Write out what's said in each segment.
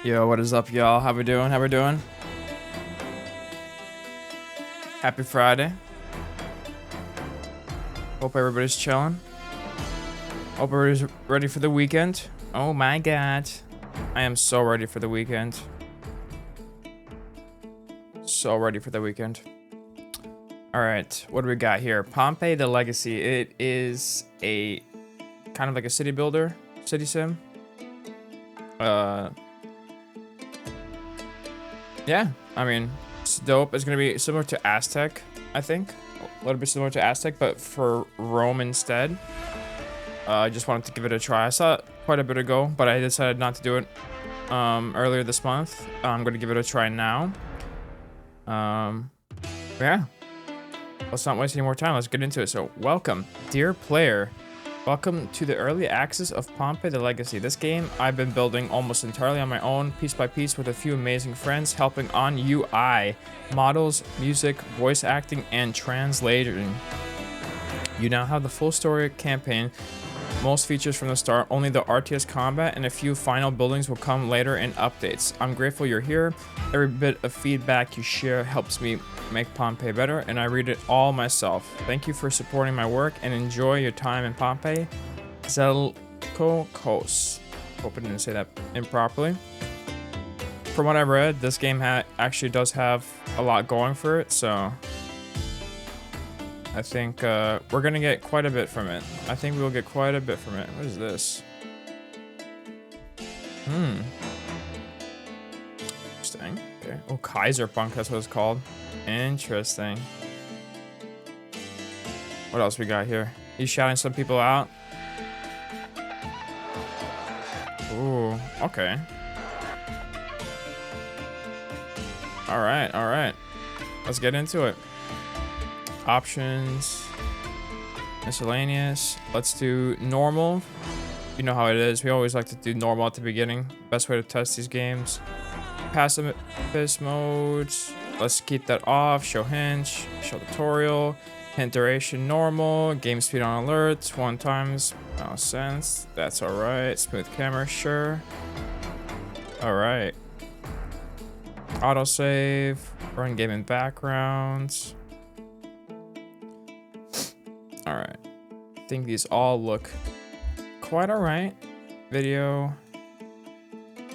Yo, what is up, y'all? How we doing? How we doing? Happy Friday. Hope everybody's chilling. Hope everybody's ready for the weekend. Oh my god. I am so ready for the weekend. So ready for the weekend. Alright, what do we got here? Pompeii the Legacy. It is a kind of like a city builder, city sim. Yeah, I mean, it's dope. It's gonna be similar to Aztec, I think. A little bit similar to Aztec, but for Rome instead. I just wanted to give it a try. I saw it quite a bit ago, but I decided not to do it earlier this month. I'm gonna give it a try now. Yeah. Let's not waste any more time. Let's get into it. So, welcome, dear player. Welcome to the early access of Pompeii the Legacy. This game I've been building almost entirely on my own, piece by piece, with a few amazing friends helping on UI, models, music, voice acting, and translating. You now have the full story campaign, most features from the start, only the RTS combat and a few final buildings will come later in updates. I'm grateful you're here. Every bit of feedback you share helps me make Pompeii better, and I read it all myself. Thank you for supporting my work and enjoy your time in Pompeii. Zelkokos. Hope I didn't say that improperly. From what I read, this game actually does have a lot going for it, so I think we're gonna get quite a bit from it. I think we'll get quite a bit from it. What is this? Interesting. Okay. Oh, Kaiserpunk, that's what it's called. Interesting. What else we got here? He's shouting some people out. Ooh, okay. Alright, alright. Let's get into it. Options. Miscellaneous. Let's do normal. You know how it is. We always like to do normal at the beginning. Best way to test these games. Pacifist mode. Let's keep that off. Show hint. Show tutorial. Hint duration normal. Game speed on alert. 1 times. No sense. That's alright. Smooth camera. Sure. Alright. Autosave. Run game in background. Alright. I think these all look quite alright. Video.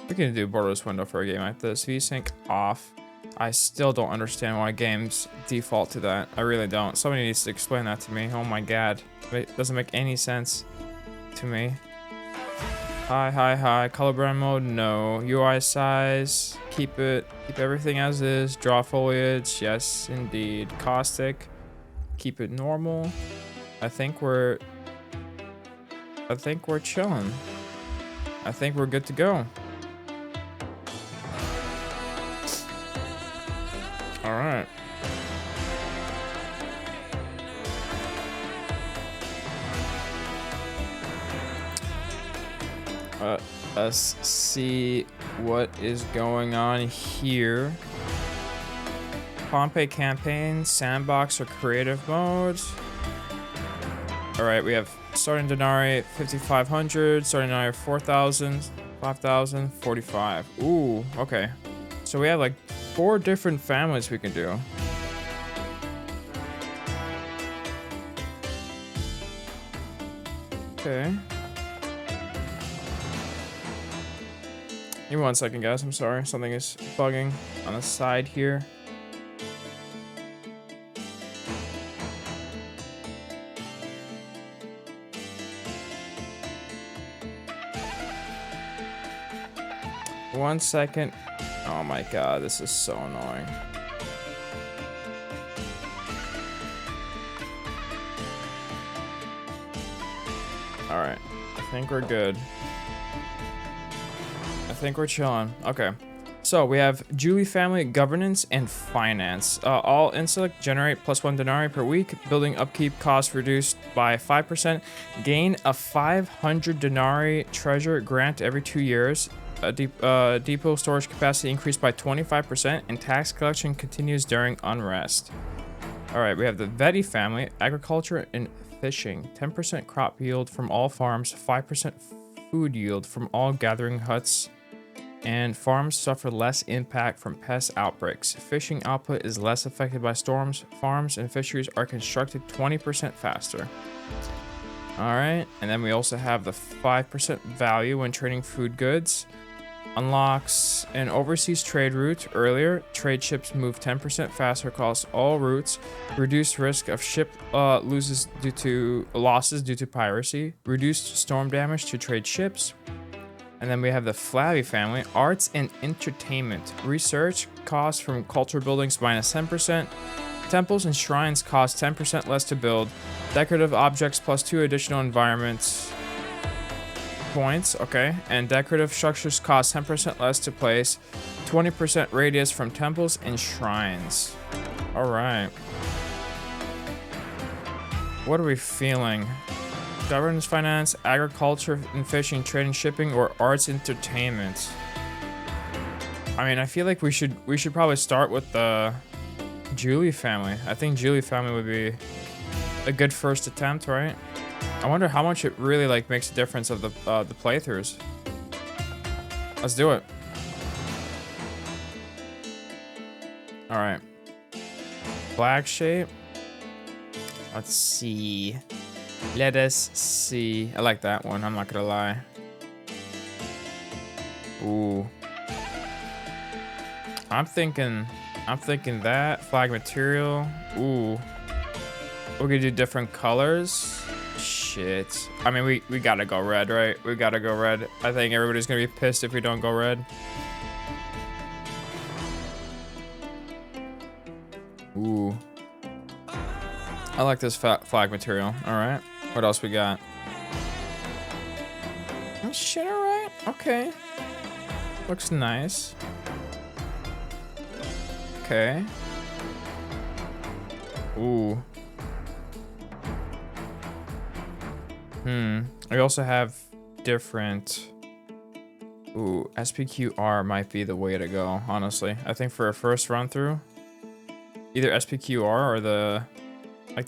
We can do borderless window for a game like this. VSync off. I still don't understand why games default to that. I really don't. Somebody needs to explain that to me. Oh my god. It doesn't make any sense to me. Hi. Color brand mode, no. UI size, keep everything as is. Draw foliage, yes indeed. Caustic, keep it normal. I think we're chilling. I think we're good to go. All right. Let's see what is going on here. Pompeii campaign, sandbox, or creative mode. All right, we have starting denarii 5,500, starting denarii 4,000, 5,000, 45. Ooh, okay. So we have like 4 different families we can do. Okay. Give me 1 second, guys. I'm sorry. Something is bugging on the side here. One second. Oh my god, this is so annoying. Alright, I think we're good. I think we're chilling. Okay, so we have Julie family, governance, and finance. All intellect generate +1 denarii per week. Building upkeep cost reduced by 5%. Gain a 500 denarii treasure grant every 2 years. Depot storage capacity increased by 25%, and tax collection continues during unrest. All right, we have the Vetti family, agriculture and fishing. 10% crop yield from all farms, 5% food yield from all gathering huts. And farms suffer less impact from pest outbreaks. Fishing output is less affected by storms. Farms and fisheries are constructed 20% faster. All right, and then we also have the 5% value when trading food goods. Unlocks an overseas trade route earlier. Trade ships move 10% faster across all routes. Reduced risk of ship losses due to piracy. Reduced storm damage to trade ships. And then we have the Flabby family. Arts and entertainment. Research costs from culture buildings minus 10%. Temples and shrines cost 10% less to build. Decorative objects plus 2 additional environments points, okay, and decorative structures cost 10% less to place, 20% radius from temples and shrines. All right, what are we feeling? Governance, finance, agriculture and fishing, trading, shipping, or arts, entertainment? I mean, I feel like we should probably start with the Julie family. I think Julie family would be a good first attempt, right? I wonder how much it really like makes a difference of the playthroughs. Let's do it. All right. Flag shape. Let's see. Let us see. I like that one. I'm not gonna lie. Ooh. I'm thinking that flag material. Ooh. We're gonna do different colors. Shit. I mean, we gotta go red, right? We gotta go red. I think everybody's gonna be pissed if we don't go red. Ooh. I like this flag material. All right. What else we got? Oh, shit, all right. Okay. Looks nice. Okay. Ooh. We also have different... Ooh, SPQR might be the way to go, honestly. I think for a first run through, either SPQR or the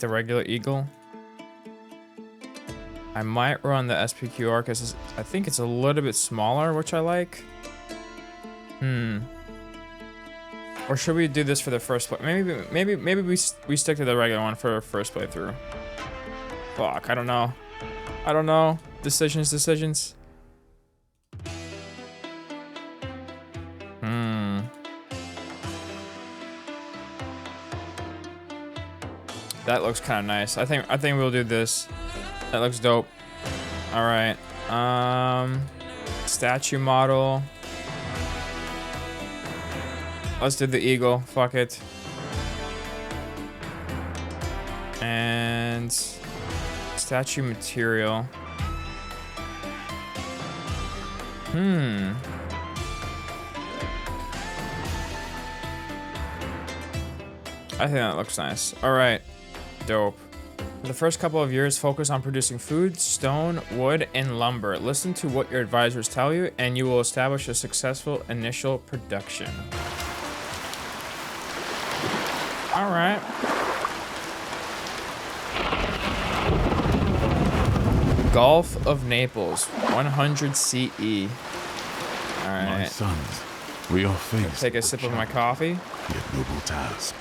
regular eagle. I might run the SPQR because I think it's a little bit smaller, which I like. Or should we do this for the first play? Maybe we stick to the regular one for our first playthrough. Fuck, I don't know. I don't know. Decisions. That looks kind of nice. I think we'll do this. That looks dope. All right. Statue model. Let's do the eagle. Fuck it. And statue material. I think that looks nice. All right. Dope. For the first couple of years, focus on producing food, stone, wood, and lumber. Listen to what your advisors tell you, and you will establish a successful initial production. All right. Gulf of Naples, 100 CE. All right. My sons, we are faced. Take a sip of my coffee. Yet noble task.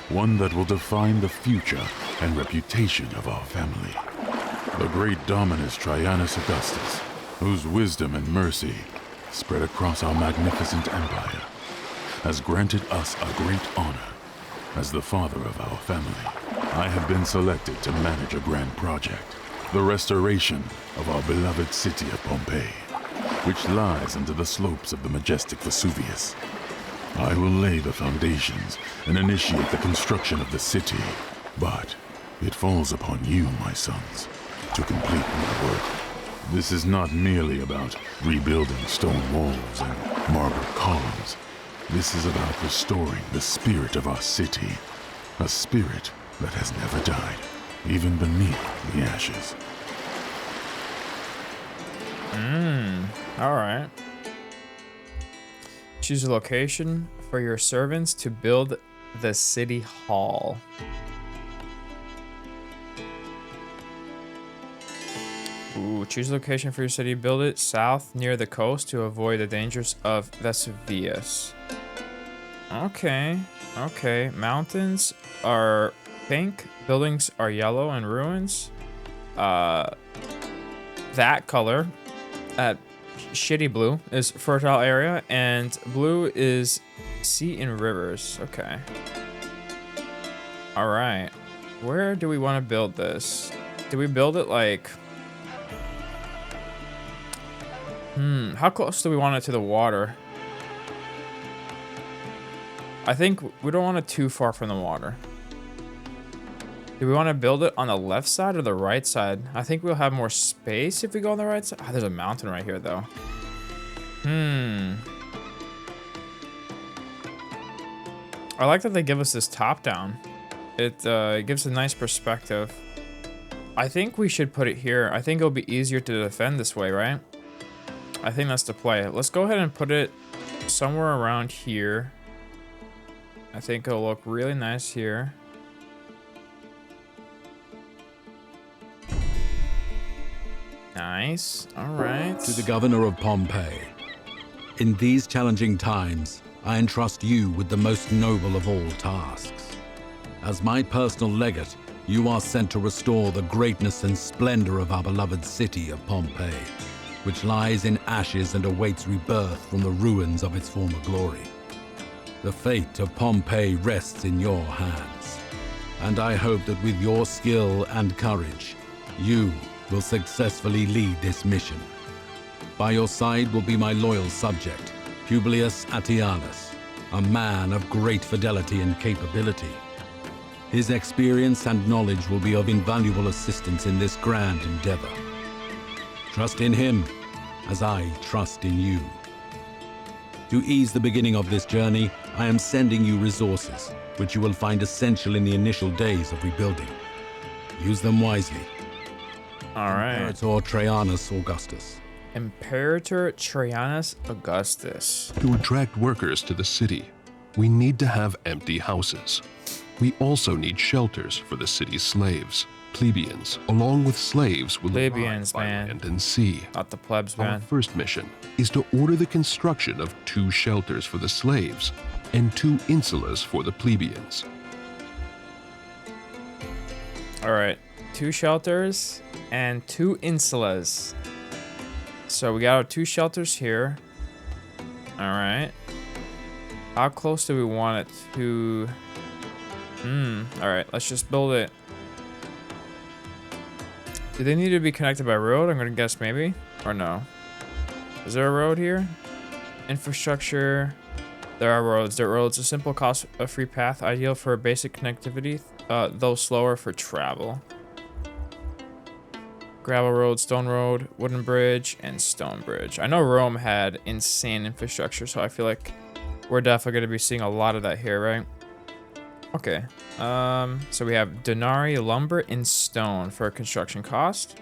One that will define the future and reputation of our family. The great Dominus Traianus Augustus, whose wisdom and mercy spread across our magnificent empire, has granted us a great honor. As the father of our family, I have been selected to manage a grand project, the restoration of our beloved city of Pompeii, which lies under the slopes of the majestic Vesuvius. I will lay the foundations and initiate the construction of the city, but it falls upon you, my sons, to complete my work. This is not merely about rebuilding stone walls and marble columns. This is about restoring the spirit of our city, a spirit that has never died, even beneath the ashes. All right. Choose a location for your servants to build the city hall. Ooh, choose a location for your city. Build it south near the coast to avoid the dangers of Vesuvius. Okay. Okay. Mountains are pink. Buildings are yellow and ruins. That color, shitty blue, is fertile area, and blue is sea and rivers. Okay. All right. Where do we want to build this? Do we build it like... How close do we want it to the water? I think we don't want it too far from the water. Do we want to build it on the left side or the right side? I think we'll have more space if we go on the right side. Ah, there's a mountain right here, though. I like that they give us this top down. It gives a nice perspective. I think we should put it here. I think it'll be easier to defend this way, right? I think that's the play. Let's go ahead and put it somewhere around here. I think it'll look really nice here. Nice. All right. To the governor of Pompeii. In these challenging times, I entrust you with the most noble of all tasks. As my personal legate, you are sent to restore the greatness and splendor of our beloved city of Pompeii, which lies in ashes and awaits rebirth from the ruins of its former glory. The fate of Pompeii rests in your hands, and I hope that with your skill and courage, you will successfully lead this mission. By your side will be my loyal subject, Publius Attianus, a man of great fidelity and capability. His experience and knowledge will be of invaluable assistance in this grand endeavor. Trust in him, as I trust in you. To ease the beginning of this journey, I am sending you resources, which you will find essential in the initial days of rebuilding. Use them wisely. All right. Imperator Trajanus Augustus. Imperator Trajanus Augustus. To attract workers to the city, we need to have empty houses. We also need shelters for the city's slaves. Plebeians, along with slaves, will Plebeians, arrive by man. land and sea. Not the plebs, Our man. first mission is to order the construction of 2 shelters for the slaves and 2 insulas for the plebeians. All right. 2 shelters and 2 insulas. So we got our 2 shelters here. All right. How close do we want it to... All right, let's just build it. Do they need to be connected by road? I'm gonna guess maybe, or no. Is there a road here? Infrastructure. There are roads. There are roads. A simple cost-free path, ideal for basic connectivity, though slower for travel. Gravel road, stone road, wooden bridge, and stone bridge. I know Rome had insane infrastructure, so I feel like we're definitely gonna be seeing a lot of that here, right? Okay, so we have denarii, lumber, and stone for construction cost.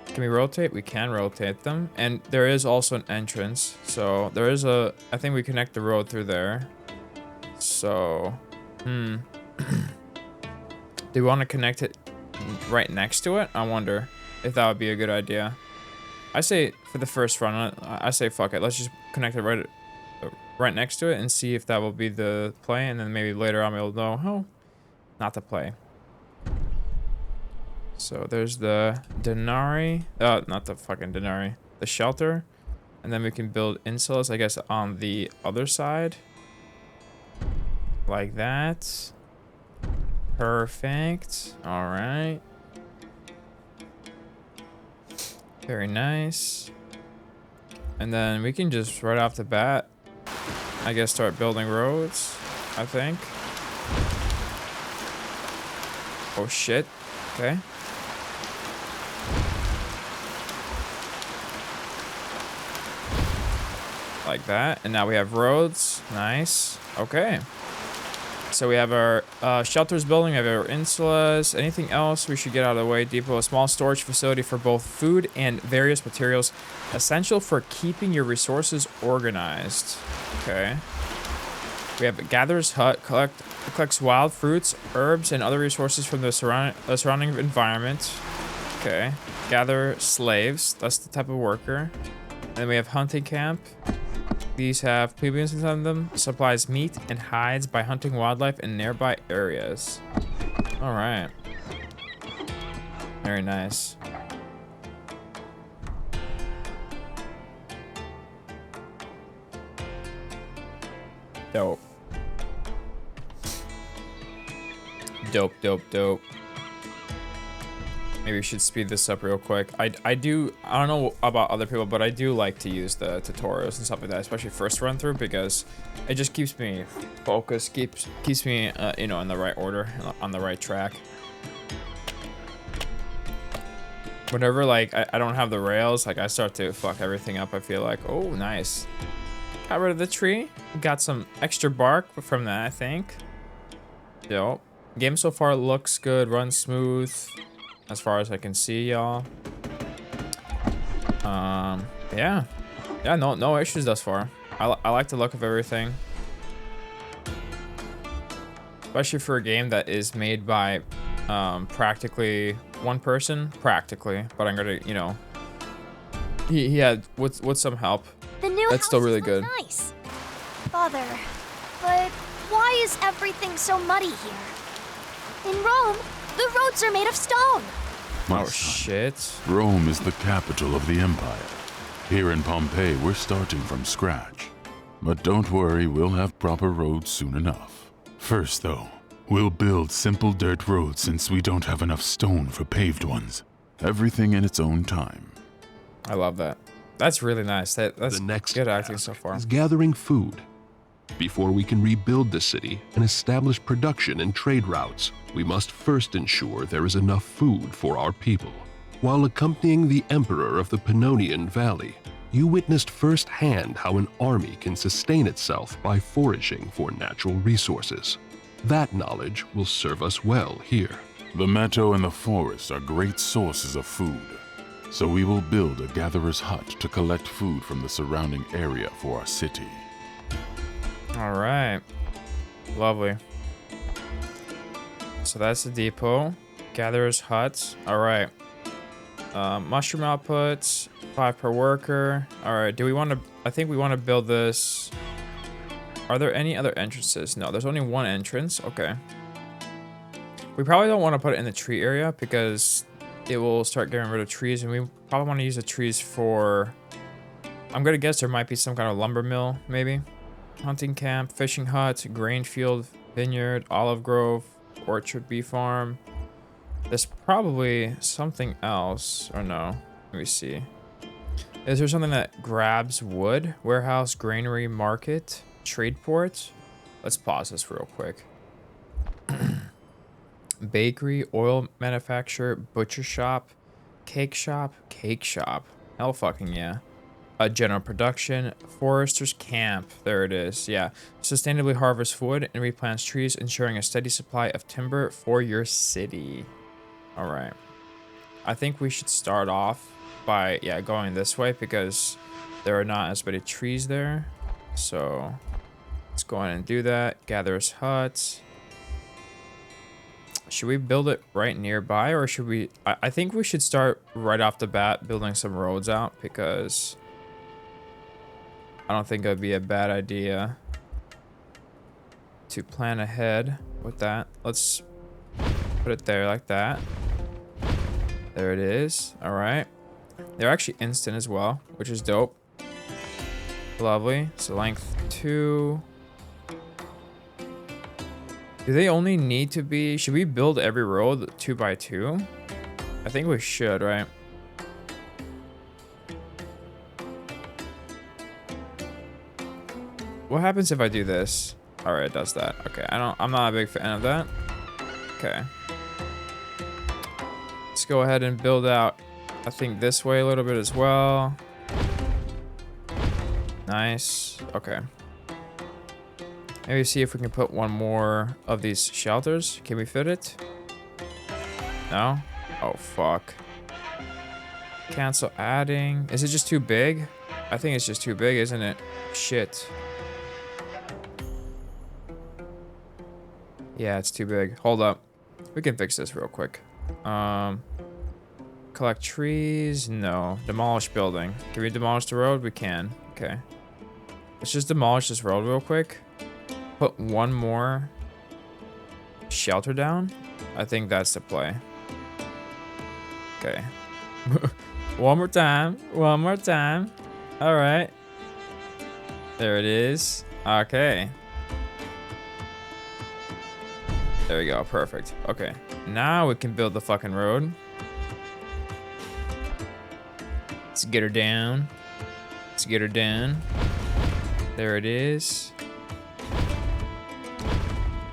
Can we rotate? We can rotate them. And there is also an entrance. So there is a, I think we connect the road through there. So, do we want to connect it right next to it? I wonder if that would be a good idea. I say for the first run, I say fuck it. Let's just connect it right next to it and see if that will be the play, and then maybe later on we'll know, oh, not the play. So there's the denarii, not the fucking denarii, the shelter, and then we can build insulas, I guess, on the other side, like that. Perfect. All right. Very nice. And then we can just right off the bat, I guess, start building roads, I think. Oh shit. Okay. Like that. And now we have roads. Nice. Okay. So we have our shelters building, we have our insulas. Anything else we should get out of the way? Depot, a small storage facility for both food and various materials, essential for keeping your resources organized. Okay. We have a gatherer's hut, collects wild fruits, herbs, and other resources from the surrounding environment. Okay. Gather slaves. That's the type of worker. And then we have hunting camp. These have plebeians inside them. Supplies meat and hides by hunting wildlife in nearby areas. All right. Very nice. Dope. Dope, dope, dope. Maybe we should speed this up real quick. I don't know about other people, but I do like to use the tutorials and stuff like that, especially first run through, because it just keeps me focused, keeps me, you know, in the right order, on the right track. Whenever, like, I don't have the rails, like, I start to fuck everything up. I feel like, oh, nice. Got rid of the tree. Got some extra bark from that, I think. Dope. Game so far looks good, runs smooth. As far as I can see, y'all. Yeah. Yeah, no issues thus far. I like the look of everything. Especially for a game that is made by practically one person. Practically. But I'm gonna, you know. He had, with some help. The new That's still really houses good. look nice. Father, but why is everything so muddy here? In Rome, the roads are made of stone. My Oh, son, shit. Rome is the capital of the empire. Here in Pompeii, we're starting from scratch. But don't worry, we'll have proper roads soon enough. First, though, we'll build simple dirt roads since we don't have enough stone for paved ones. Everything in its own time. I love that. That's really nice. That's The next good acting task so far. is gathering food. Before we can rebuild the city and establish production and trade routes, we must first ensure there is enough food for our people. While accompanying the Emperor of the Pannonian Valley, you witnessed firsthand how an army can sustain itself by foraging for natural resources. That knowledge will serve us well here. The meadow and the forest are great sources of food. So we will build a gatherer's hut to collect food from the surrounding area for our city. All right. Lovely. So that's the depot. Gatherer's hut. All right. Mushroom outputs, 5 per worker. All right. Do we want to? I think we want to build this. Are there any other entrances? No, there's only one entrance. Okay. We probably don't want to put it in the tree area because it will start getting rid of trees, and we probably want to use the trees for. I'm gonna guess there might be some kind of lumber mill, maybe. Hunting camp, fishing hut, grain field, vineyard, olive grove, orchard, bee farm. There's probably something else, or no? Let me see. Is there something that grabs wood? Warehouse, granary, market, trade port? Let's pause this real quick. Bakery, oil manufacturer, butcher shop, cake shop. Hell fucking yeah. General production, forester's camp. There it is. Yeah. Sustainably harvest wood and replants trees, ensuring a steady supply of timber for your city. All right. I think we should start off by, yeah, going this way because there are not as many trees there. So let's go ahead and do that. Gatherer's hut. Should we build it right nearby, or should we? I think we should start right off the bat building some roads out because I don't think it would be a bad idea to plan ahead with that. Let's put it there like that. There it is. All right. They're actually instant as well, which is dope. Lovely. So length 2. Do they only need to be... Should we build every road 2 by 2? I think we should, right? What happens if I do this? All right, it does that. Okay, I'm not a big fan of that. Okay. Let's go ahead and build out, I think, this way a little bit as well. Nice. Okay. Maybe see if we can put one more of these shelters. Can we fit it? No? Oh, fuck. Cancel adding. Is it just too big? I think it's just too big, isn't it? Shit. Yeah, it's too big. Hold up. We can fix this real quick. Code collect trees? No. Demolish building. Can we demolish the road? We can. Okay. Let's just demolish this road real quick. Put one more shelter down. I think that's the play. Okay. One more time. One more time. All right. There it is. Okay. There we go. Perfect. Okay. Now we can build the fucking road. Let's get her down. Let's get her down. There it is.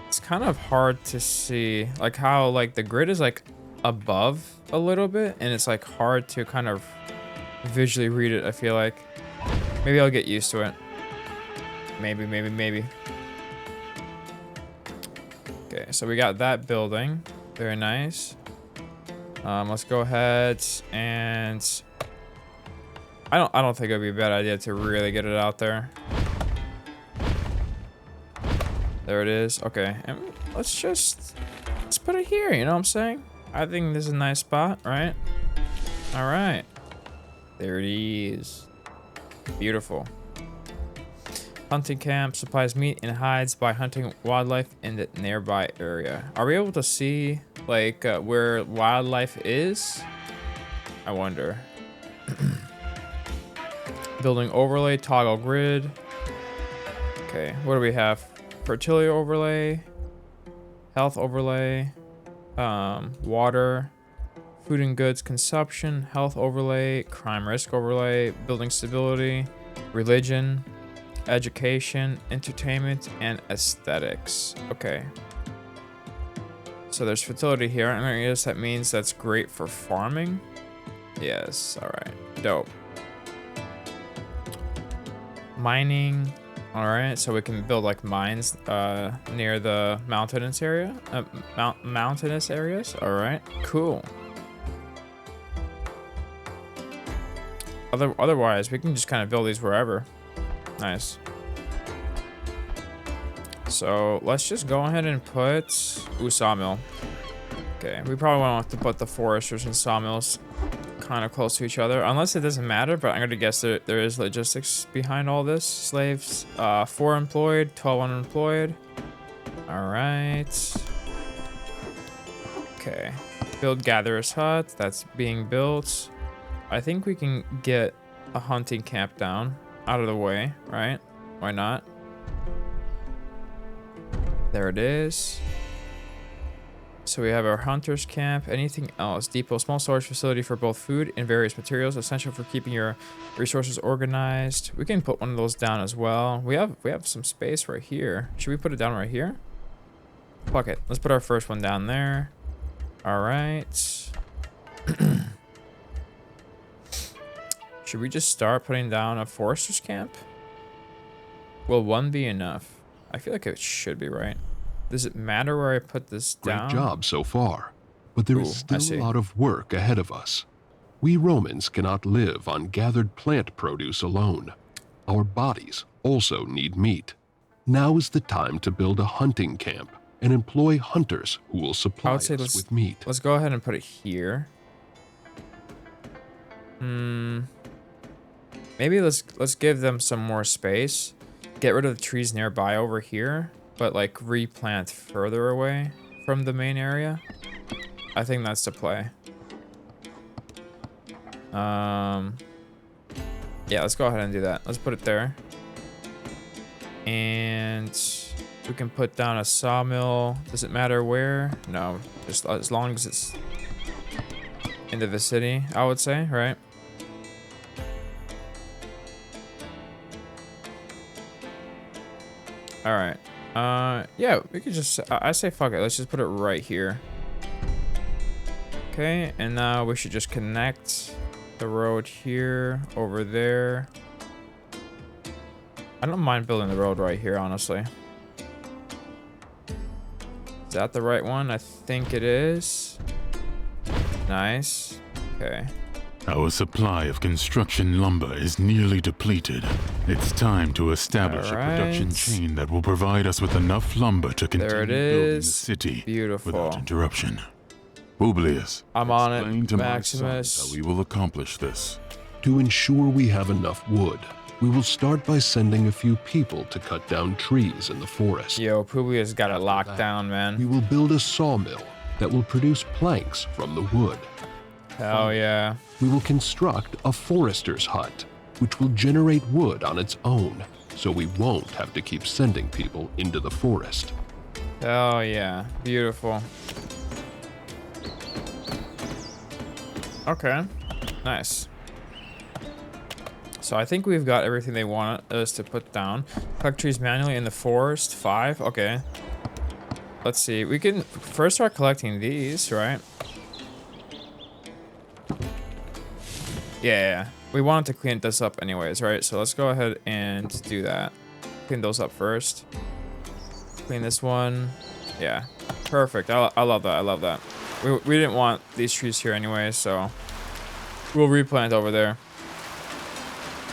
It's kind of hard to see, like how like the grid is like above a little bit, and it's like hard to kind of visually read it. I feel like maybe I'll get used to it. Maybe. Okay, so we got that building. Very nice. Let's go ahead and I don't think it'd be a bad idea to really get it out there. There it is. Okay, and let's put it here, you know what I'm saying? I think this is a nice spot, right? All right. There it is. Beautiful. Hunting camp supplies meat and hides by hunting wildlife in the nearby area. Are we able to see like where wildlife is? I wonder. Building overlay, toggle grid. Okay, what do we have? Fertility overlay, health overlay, water, food and goods consumption, health overlay, crime risk overlay, building stability, religion, education, entertainment, and aesthetics. Okay. So there's fertility here. I guess that means that's great for farming. Yes. All right. Dope. Mining. All right. So we can build like mines near the mountainous area. Mountainous areas. All right. Cool. Otherwise, we can just kind of build these wherever. Nice. So let's just go ahead and put sawmill. Okay, we probably want to put the foresters and sawmills kind of close to each other, unless it doesn't matter, but I'm gonna guess there is logistics behind all this. Slaves, 4 employed, 12 unemployed. All right. Okay, build gatherer's hut. That's being built. I think we can get a hunting camp down out of the way, right? Why not? There it is. So we have our hunter's camp. Anything else? Depot, small storage facility for both food and various materials, essential for keeping your resources organized. We can put one of those down as well. We have some space right here. Should we put it down right here? Fuck it. Let's put our first one down there. All right. Should we just start putting down a forester's camp? Will one be enough? I feel like it should be, right? Does it matter where I put this down? Great job so far, but there is still a lot of work ahead of us. We Romans cannot live on gathered plant produce alone. Our bodies also need meat. Now is the time to build a hunting camp and employ hunters who will supply us with meat. Let's go ahead and put it here. Maybe let's give them some more space. Get rid of the trees nearby over here, but like replant further away from the main area. I think that's the play. Yeah, let's go ahead and do that. Let's put it there. And we can put down a sawmill. Does it matter where? No, just as long as it's in the vicinity, I would say, right? All right. Yeah, we could just, I say fuck it. Let's just put it right here. Okay, and now we should just connect the road here, over there. I don't mind building the road right here, honestly. Is that the right one? I think it is. Nice. Okay. Our supply of construction lumber is nearly depleted. It's time to establish a production chain that will provide us with enough lumber to continue building the city Beautiful. without interruption. Publius, I'm on it, explain to my Maximus. sons how we will accomplish this. To ensure we have enough wood, we will start by sending a few people to cut down trees in the forest. Yo, Publius got it locked down, We man. will build a sawmill that will produce planks from the wood. Hell yeah. We will construct a forester's hut, which will generate wood on its own, so we won't have to keep sending people into the forest. Hell yeah. Beautiful. Okay. Nice. So I think we've got everything they want us to put down. Collect trees manually in the forest. 5. Okay. Let's see. We can first start collecting these, right? Yeah. We wanted to clean this up anyways, right? So let's go ahead and do that. Clean those up first. Clean this one. Yeah. Perfect. I love that. I love that. We didn't want these trees here anyway, so we'll replant over there.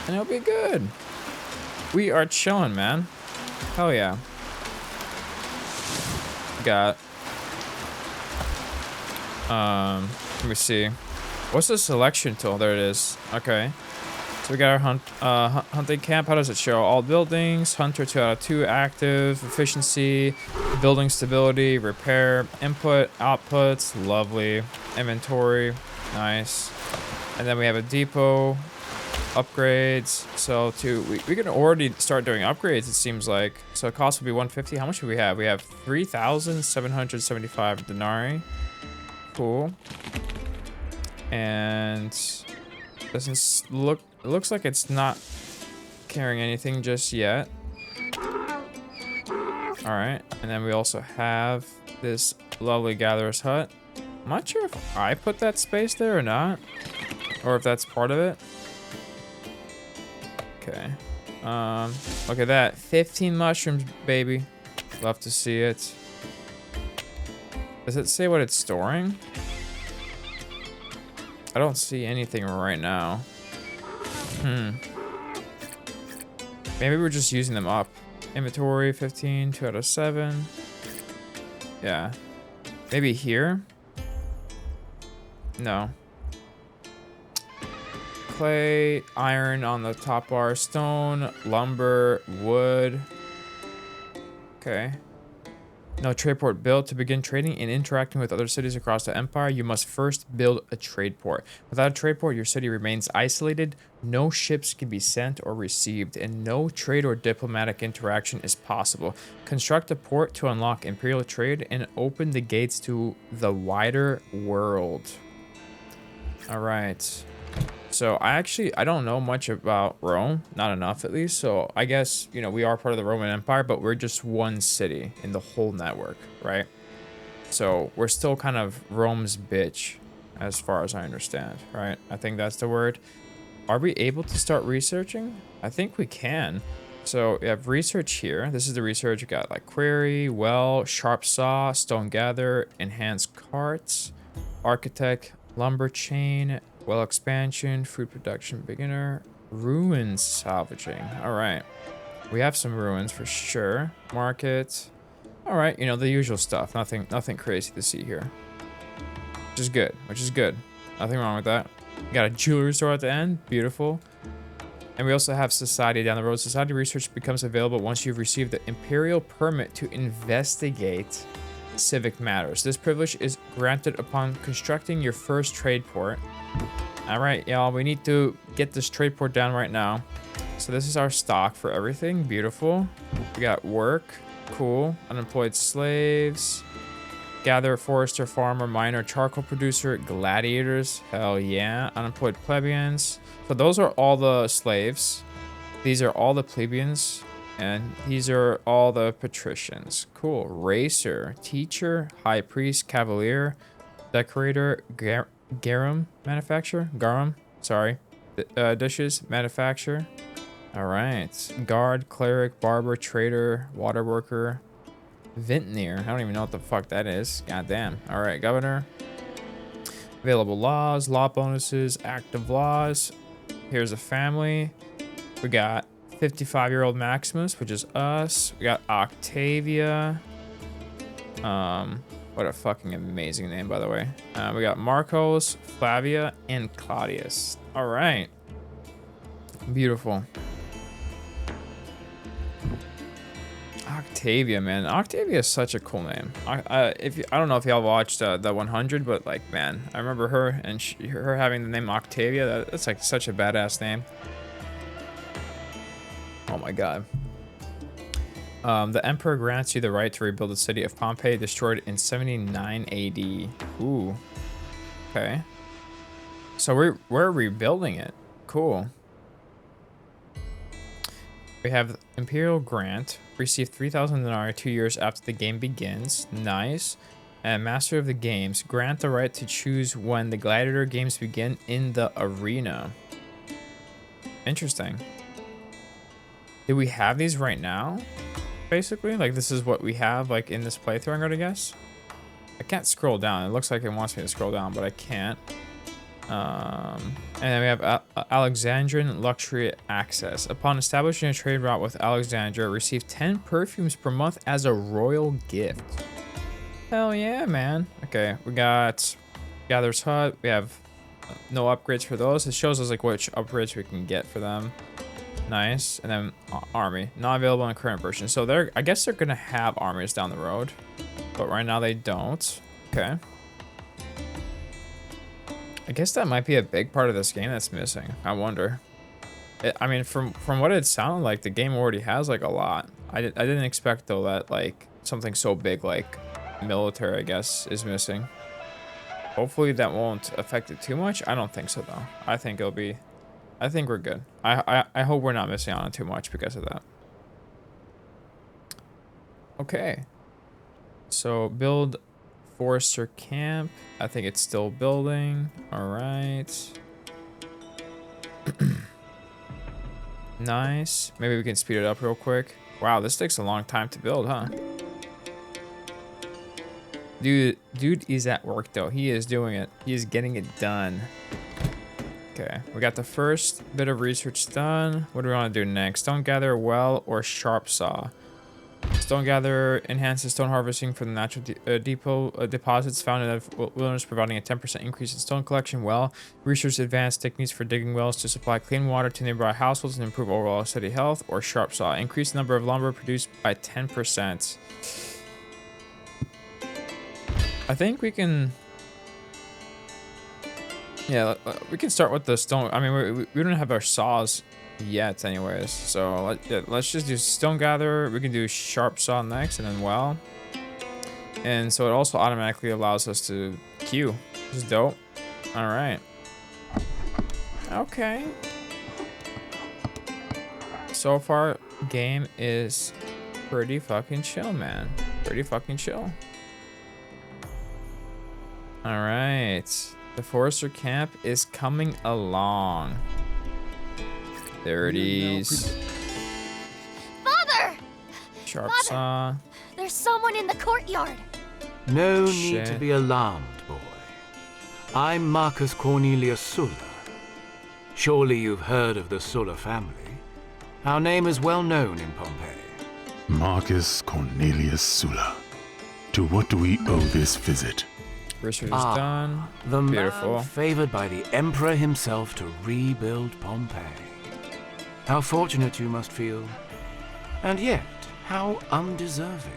And it'll be good. We are chilling, man. Hell yeah. Got let me see. What's the selection tool? There it is. Okay. So we got our hunting camp. How does it show? All buildings. Hunter 2 out of 2 active. Efficiency. Building stability. Repair. Input. Outputs. Lovely. Inventory. Nice. And then we have a depot. Upgrades. So we can already start doing upgrades, it seems like. So cost would be 150. How much do we have? We have 3,775 denarii. Cool. And doesn't look, it looks like it's not carrying anything just yet. All right. And then we also have this lovely gatherer's hut. I'm not sure if I put that space there or not, or if that's part of it. Okay. Look at that. 15 mushrooms, baby. Love to see it. Does it say what it's storing? I don't see anything right now. Maybe we're just using them up. Inventory, 15, 2 out of 7. Yeah. Maybe here? No. Clay, iron on the top bar, stone, lumber, wood. Okay. No trade port built. To begin trading and interacting with other cities across the empire, you must first build a trade port. Without a trade port, your city remains isolated. No ships can be sent or received, and no trade or diplomatic interaction is possible. Construct a port to unlock imperial trade and open the gates to the wider world. All right. So I don't know much about Rome, not enough at least. So I guess, you know, we are part of the Roman Empire, but we're just one city in the whole network, right? So we're still kind of Rome's bitch as far as I understand, right? I think that's the word. Are we able to start researching? I think we can. So we have research here. This is the research. We got like query, well, sharp saw, stone gather, enhanced carts, architect, lumber chain, well expansion, food production beginner, ruins salvaging. All right. We have some ruins for sure. Market. All right, you know, the usual stuff. Nothing crazy to see here. Which is good. Nothing wrong with that. We got a jewelry store at the end. Beautiful. And we also have society down the road. Society research becomes available once you've received the imperial permit to investigate civic matters. This privilege is granted upon constructing your first trade port. All right, y'all, we need to get this trade port down right now. So this is our stock for everything. Beautiful. We got work. Cool. Unemployed slaves. Gatherer, forester, farmer, miner, charcoal producer, gladiators. Hell yeah. Unemployed plebeians. So those are all the slaves. These are all the plebeians. And these are all the patricians. Cool. Racer, teacher, high priest, cavalier, decorator, garum manufacturer. Dishes manufacturer. All right. Guard, cleric, barber, trader, water worker, vintner. I don't even know what the fuck that is. Goddamn. All right. Governor. Available laws, law bonuses, active laws. Here's a family. We got 55-year-old Maximus, which is us. We got Octavia. What a fucking amazing name, by the way. We got Marcos, Flavia, and Claudius. All right. Beautiful. Octavia, man. Octavia is such a cool name. I don't know if y'all watched the 100, but like, man, I remember her and her having the name Octavia. That's like such a badass name. Oh my god. The Emperor grants you the right to rebuild the city of Pompeii, destroyed in 79 AD. Ooh. Okay. So we're rebuilding it. Cool. We have Imperial Grant. Receive 3,000 denarii 2 years after the game begins. Nice. And Master of the Games. Grant the right to choose when the Gladiator games begin in the arena. Interesting. Do we have these right now? Basically, like this is what we have like in this playthrough, I'm gonna guess. I can't scroll down. It looks like it wants me to scroll down, but I can't. And then we have Alexandrian Luxury Access. Upon establishing a trade route with Alexandria, receive 10 perfumes per month as a royal gift. Hell yeah, man. Okay, we got Gatherer's Hut. We have no upgrades for those. It shows us like which upgrades we can get for them. Nice. And then army, not available in the current version. So I guess they're gonna have armies down the road, but right now they don't. Okay. I guess that might be a big part of this game that's missing. I wonder. I mean, from what it sounded like, the game already has like a lot. I didn't expect though that like something so big like military, I guess, is missing. Hopefully that won't affect it too much. I don't think so though. I think we're good. I hope we're not missing on it too much because of that. Okay. So build Forester Camp. I think it's still building. All right. Nice. Maybe we can speed it up real quick. Wow, this takes a long time to build, huh? Dude is at work though. He is doing it. He is getting it done. Okay, we got the first bit of research done. What do we want to do next? Stone gather, well, or sharp saw? Stone gather enhances stone harvesting for the natural deposits found in the wilderness, providing a 10% increase in stone collection. Well, research advanced techniques for digging wells to supply clean water to nearby households and improve overall city health. Or sharp saw, increase the number of lumber produced by 10%. I think we can. Yeah, we can start with the stone. I mean, we don't have our saws yet anyways, so let's just do stone gather. We can do sharp saw next, and then well, and so it also automatically allows us to queue, which is dope. All right, okay, so far game is pretty fucking chill, man. Pretty fucking chill. All right, the Forester Camp is coming along. There it is. Father! Sharp Father! saw. There's someone in the courtyard. No need Shit. to be alarmed, boy. I'm Marcus Cornelius Sulla. Surely you've heard of the Sulla family. Our name is well known in Pompeii. Marcus Cornelius Sulla. To what do we owe this visit? Research is done. The Beautiful. man favored by the Emperor himself to rebuild Pompeii. How fortunate you must feel. And yet, how undeserving.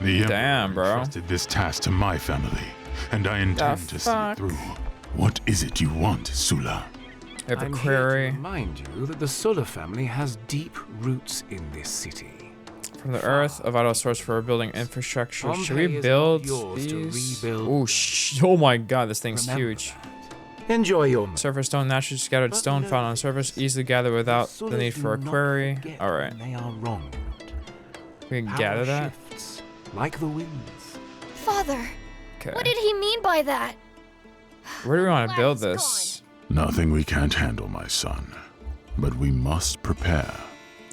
The Emperor Damn, bro. entrusted this task to my family, and I intend to see fuck? it through. What is it you want, Sulla? We have a I'm here to query remind you that the Sulla family has deep roots in this city. from the earth, a vital source for building infrastructure. Should Pompeii we is build not yours to these? rebuild Oh, oh my god, this thing's Remember huge. that. Enjoy your meal. Surface stone, naturally scattered But stone know found on surface, easily gathered without the Sullas need for a do not query. forget All right, when they are wronged. we can Power gather that. shifts, like the winds. Father, Okay, what did he mean by that? where do we want to Glad build he's this? Nothing we can't handle, my son. But we must prepare.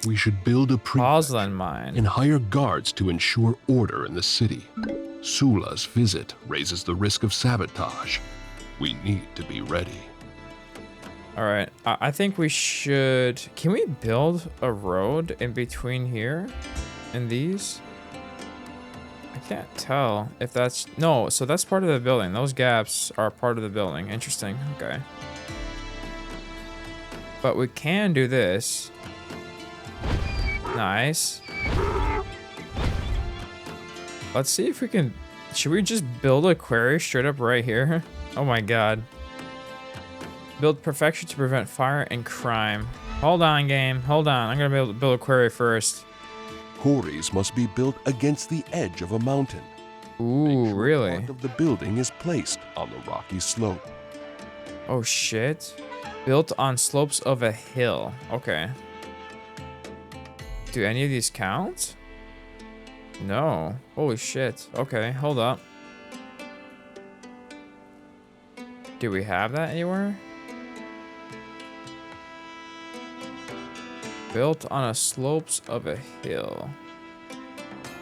We should build a Pozlan mine. and hire guards to ensure order in the city. Sulla's visit raises the risk of sabotage. We need to be ready. All right, I think we should. Can we build a road in between here and these? I can't tell if that's... No, so that's part of the building. Those gaps are part of the building. Interesting. Okay. But we can do this. Nice. Let's see if we can... Should we just build a quarry straight up right here? Oh my god. Build perfection to prevent fire and crime. Hold on, game. Hold on. I'm gonna be able to build a quarry first. Quarries must be built against the edge of a mountain. Ooh, Make sure really? Part of the building is placed on the rocky slope. Oh shit. Built on slopes of a hill. Okay. Do any of these count? No. Holy shit. Okay, hold up. Do we have that anywhere? Built on a slopes of a hill.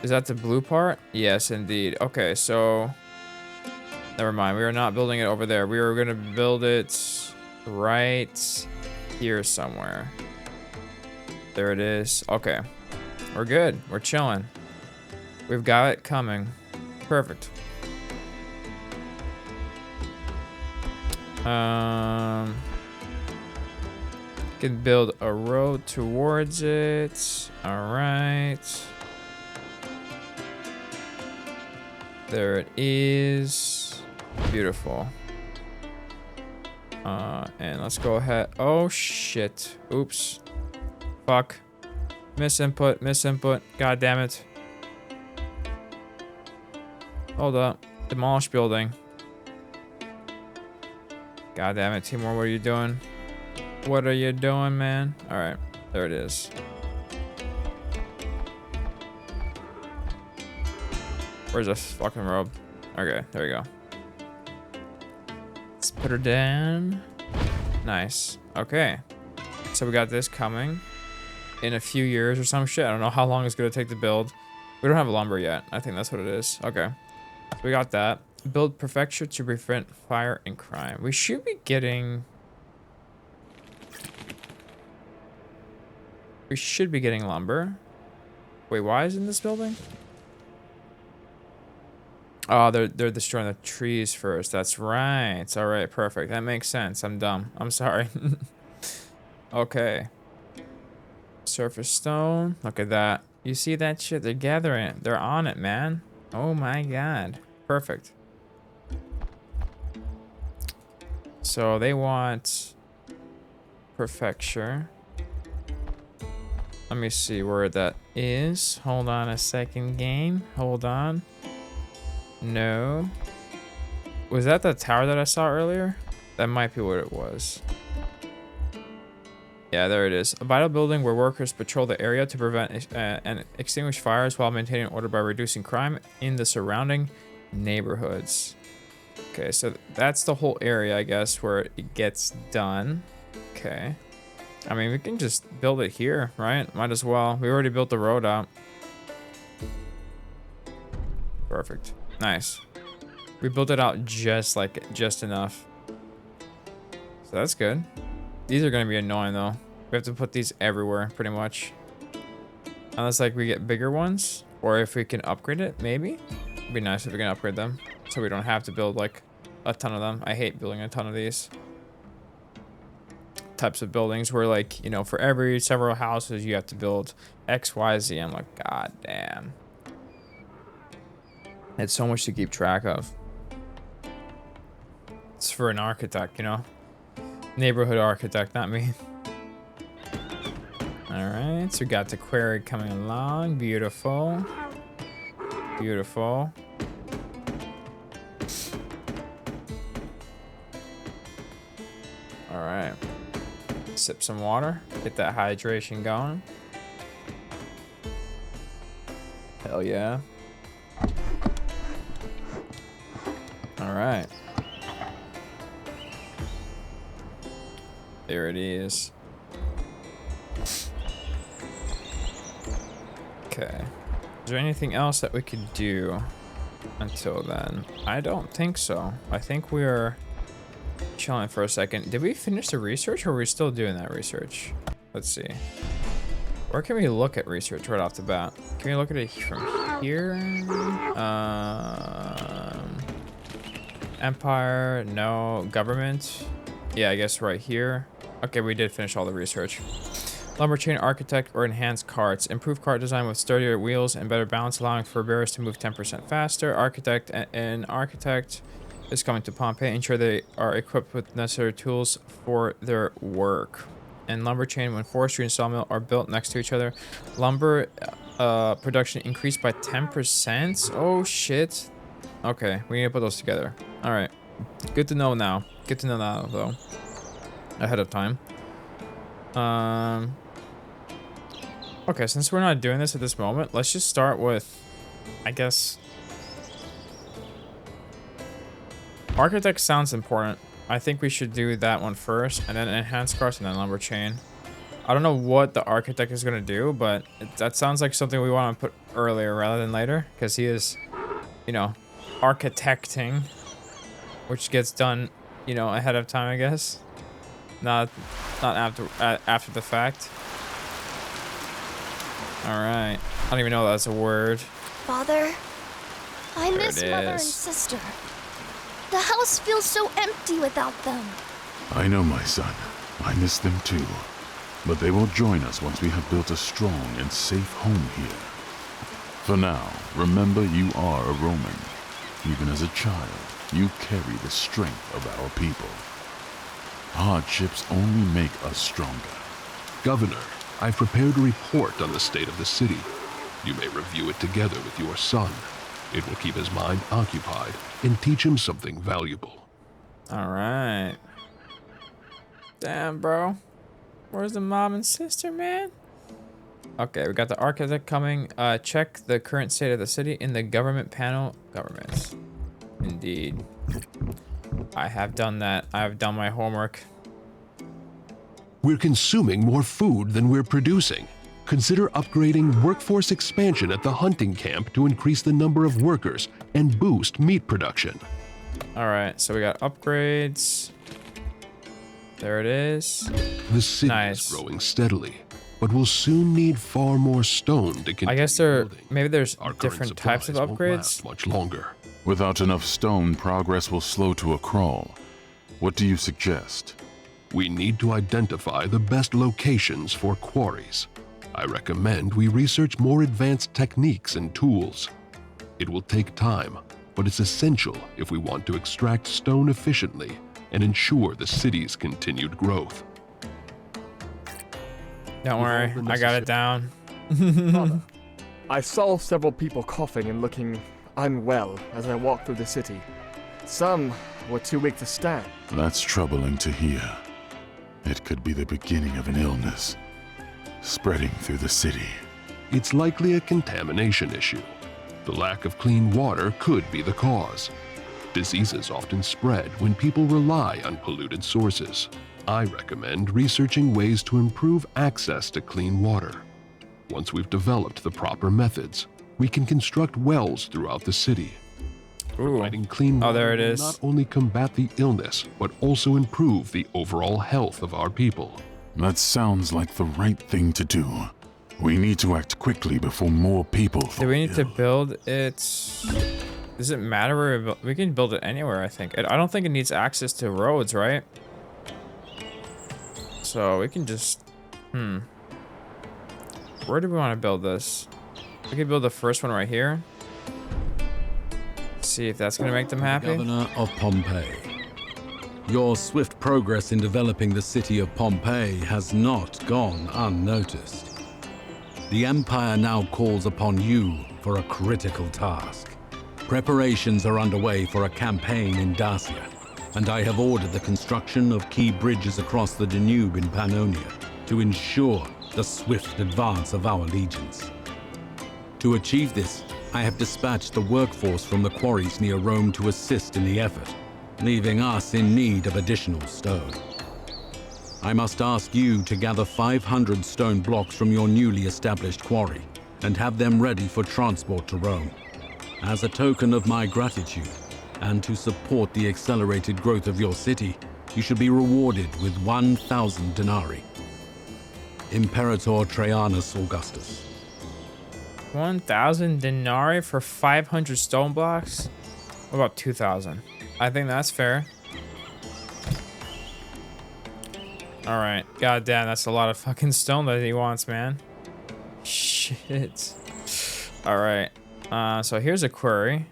Is that the blue part? Yes, indeed. Okay, so... Never mind. We are not building it over there. We are going to build it right here somewhere. There it is. Okay. We're good. We're chilling. We've got it coming. Perfect. Can build a road towards it. All right. There it is. Beautiful. And let's go ahead. Oh shit. Oops. Fuck. Misinput. Misinput. God damn it. Hold up. Demolish building. God damn it, Timur. What are you doing? What are you doing, man? All right. There it is. Where's this fucking rope? Okay, there you go. Let's put her down. Nice. Okay. So we got this coming in a few years or some shit. I don't know how long it's gonna take to build. We don't have lumber yet. I think that's what it is. Okay. So we got that. Build perfection to prevent fire and crime. We should be getting... We should be getting lumber. Wait, why is it in this building? Oh, they're destroying the trees first. That's right. All right, perfect. That makes sense. I'm dumb. I'm sorry. Okay. Surface stone. Look at that. You see that shit? They're gathering it. They're on it, man. Oh my god. Perfect. So they want perfection. Let me see where that is. Hold on a second, game. Hold on. No. Was that the tower that I saw earlier? That might be what it was. Yeah, there it is. A vital building where workers patrol the area to prevent and extinguish fires while maintaining order by reducing crime in the surrounding neighborhoods. Okay, so that's the whole area, I guess, where it gets done. Okay. I mean, we can just build it here, right? Might as well. We already built the road out. Perfect. Nice. We built it out just like it, just enough. So that's good. These are going to be annoying, though. We have to put these everywhere, pretty much. Unless, like, we get bigger ones. Or if we can upgrade it, maybe. It'd be nice if we can upgrade them. So we don't have to build, like, a ton of them. I hate building a ton of these types of buildings where, like, you know, for every several houses you have to build X, Y, Z. I'm like, god damn. It's so much to keep track of. It's for an architect, you know? Neighborhood architect, not me. Alright, so we got the quarry coming along. Beautiful. Beautiful. Alright. Sip some water. Get that hydration going. Hell yeah. Alright. There it is. Okay. Is there anything else that we could do until then? I don't think so. I think we are chilling for a second. Did we finish the research or are we still doing that research? Let's see. Where can we look at research right off the bat? Can we look at it from here? here. Empire, no. Government. Yeah, I guess right here. Okay, we did finish all the research. Lumber chain, architect, or enhanced carts. Improved cart design with sturdier wheels and better balance, allowing for bearers to move 10% faster. Architect and architect is coming to Pompeii. Ensure they are equipped with necessary tools for their work. And lumber chain, when forestry and sawmill are built next to each other, lumber production increased by 10%. Oh shit. Okay, we need to put those together. All right, good to know now. Good to know now, though. Ahead of time. Okay, since we're not doing this at this moment, let's just start with, I guess, architect sounds important. I think we should do that one first, and then enhanced carts, and then lumber chain. I don't know what the architect is gonna do, but that sounds like something we want to put earlier rather than later, because he is, you know, architecting, which gets done, you know, ahead of time, I guess. Not after the fact. All right. I don't even know if that's a word. Father, I There miss it Mother and is. sister. The house feels so empty without them. I know, my son. I miss them too. But they will join us once we have built a strong and safe home here. For now, remember you are a Roman. Even as a child, you carry the strength of our people. Hardships only make us stronger. Governor, I've prepared a report on the state of the city. You may review it together with your son. It will keep his mind occupied and teach him something valuable. All right. Damn, bro. Where's the mom and sister, man? Okay, we got the architect coming. Check the current state of the city in the government panel. Governments. Indeed. I have done that. I have done my homework. We're consuming more food than we're producing. Consider upgrading workforce expansion at the hunting camp to increase the number of workers and boost meat production. All right, so we got upgrades. There it is. The city Nice. is growing steadily, but will soon need far more stone to continue I guess building. maybe there's Our current different types of supplies won't upgrades. last much longer. Without enough stone, progress will slow to a crawl. What do you suggest? We need to identify the best locations for quarries. I recommend we research more advanced techniques and tools. It will take time, but it's essential if we want to extract stone efficiently and ensure the city's continued growth. Don't worry, all the I got it down. Father, I saw several people coughing and looking unwell as I walked through the city. Some were too weak to stand. That's troubling to hear. It could be the beginning of an illness, spreading through the city. It's likely a contamination issue. The lack of clean water could be the cause. Diseases often spread when people rely on polluted sources. I recommend researching ways to improve access to clean water. Once we've developed the proper methods, we can construct wells throughout the city. Ooh. Providing clean Oh, there water it will is. not only combat the illness, but also improve the overall health of our people. That sounds like the right thing to do. We need to act quickly before more people fall Do we need to ill. build it? Does it matter where we can build it anywhere, I think. I don't think it needs access to roads, right? So we can just... Where do we want to build this? We could build the first one right here. See if that's going to make them happy. Governor of Pompeii. Your swift progress in developing the city of Pompeii has not gone unnoticed. The Empire now calls upon you for a critical task. Preparations are underway for a campaign in Dacia, and I have ordered the construction of key bridges across the Danube in Pannonia to ensure the swift advance of our legions. To achieve this, I have dispatched the workforce from the quarries near Rome to assist in the effort, leaving us in need of additional stone. I must ask you to gather 500 stone blocks from your newly established quarry and have them ready for transport to Rome. As a token of my gratitude, and to support the accelerated growth of your city, you should be rewarded with 1,000 denarii. Imperator Trajanus Augustus. 1,000 denarii for 500 stone blocks? What about 2,000? I think that's fair. Alright. God damn, that's a lot of fucking stone that he wants, man. Shit. Alright. So here's a query.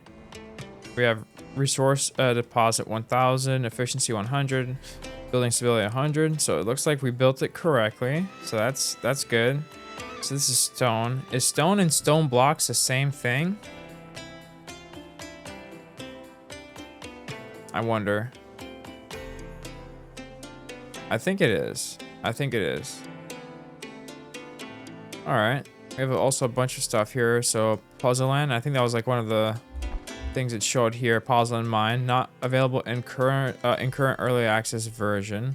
We have resource deposit 1,000, efficiency 100, building stability 100. So it looks like we built it correctly. So that's good. So this is stone. Is stone and stone blocks the same thing? I wonder. I think it is. I think it is. All right. We have also a bunch of stuff here. So puzzle land. I think that was like one of the things it showed here. Puzzle and mine not available in current early access version.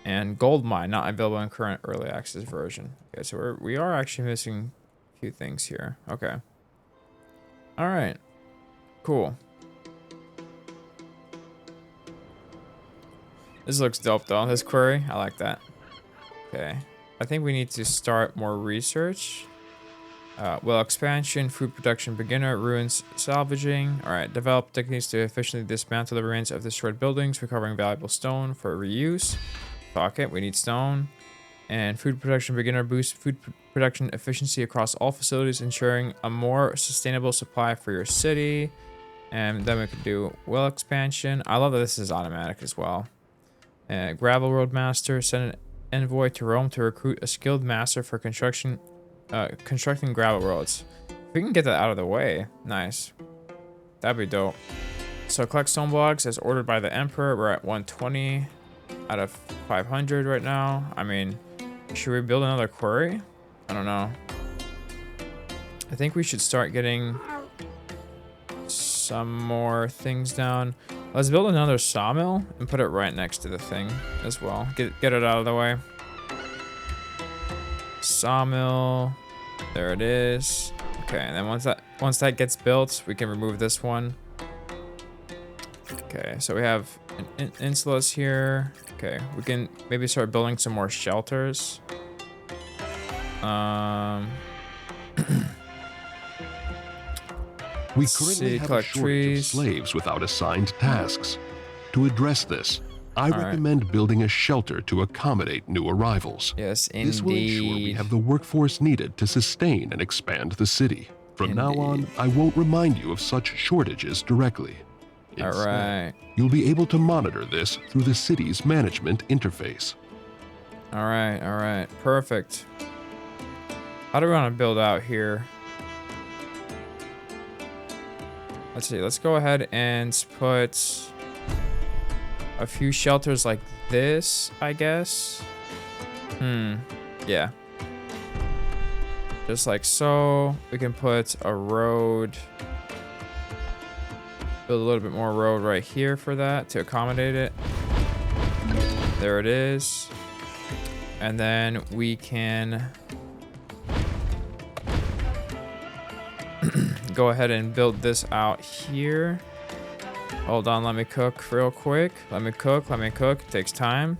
And gold mine not available in current early access version. Okay, so we are actually missing a few things here. Okay. All right. Cool. This looks dope though. This query, I like that. Okay. I think we need to start more research. Well, expansion, food production beginner, ruins salvaging. All right, develop techniques to efficiently dismantle the ruins of destroyed buildings, recovering valuable stone for reuse. Fuck it, we need stone. And food production beginner boosts food production efficiency across all facilities, ensuring a more sustainable supply for your city. And then we could do well expansion. I love that this is automatic as well. Gravel road master, send an envoy to Rome to recruit a skilled master for constructing gravel roads. If we can get that out of the way, nice. That'd be dope. So collect stone blocks as ordered by the emperor. We're at 120 out of 500 right now. I mean, should we build another quarry? I don't know. I think we should start getting some more things down. Let's build another sawmill and put it right next to the thing as well. Get it out of the way. Sawmill. There it is. Okay, and then once that gets built, we can remove this one. Okay, so we have insulas here. Okay, we can maybe start building some more shelters. We currently have a shortage of slaves without assigned tasks. To address this, I recommend building a shelter to accommodate new arrivals. Yes, indeed. This will ensure we have the workforce needed to sustain and expand the city. From now on, I won't remind you of such shortages directly. Instead, you'll be able to monitor this through the city's management interface. All right, perfect. How do we want to build out here? Let's see, let's go ahead and put a few shelters like this, I guess. Yeah. Just like so. We can put a road. Build a little bit more road right here for that to accommodate it. There it is. And then we can go ahead and build this out here. Hold on, let me cook real quick. Let me cook. It takes time.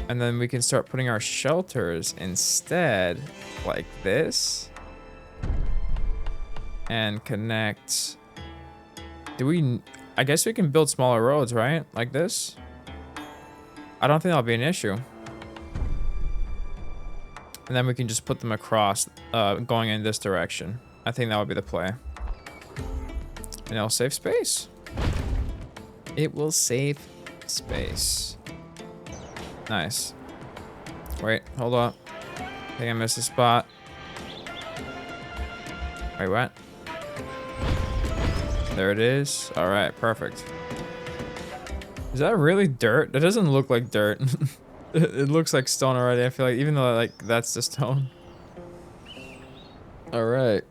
And then we can start putting our shelters instead, like this. And connect. I guess we can build smaller roads, right? Like this. I don't think that'll be an issue. And then we can just put them across, going in this direction. I think that would be the play. And it'll save space. It will save space. Nice. Wait, hold up. I think I missed a spot. Wait, what? There it is. All right, perfect. Is that really dirt? That doesn't look like dirt. It looks like stone already. I feel like, even though like that's the stone. All right.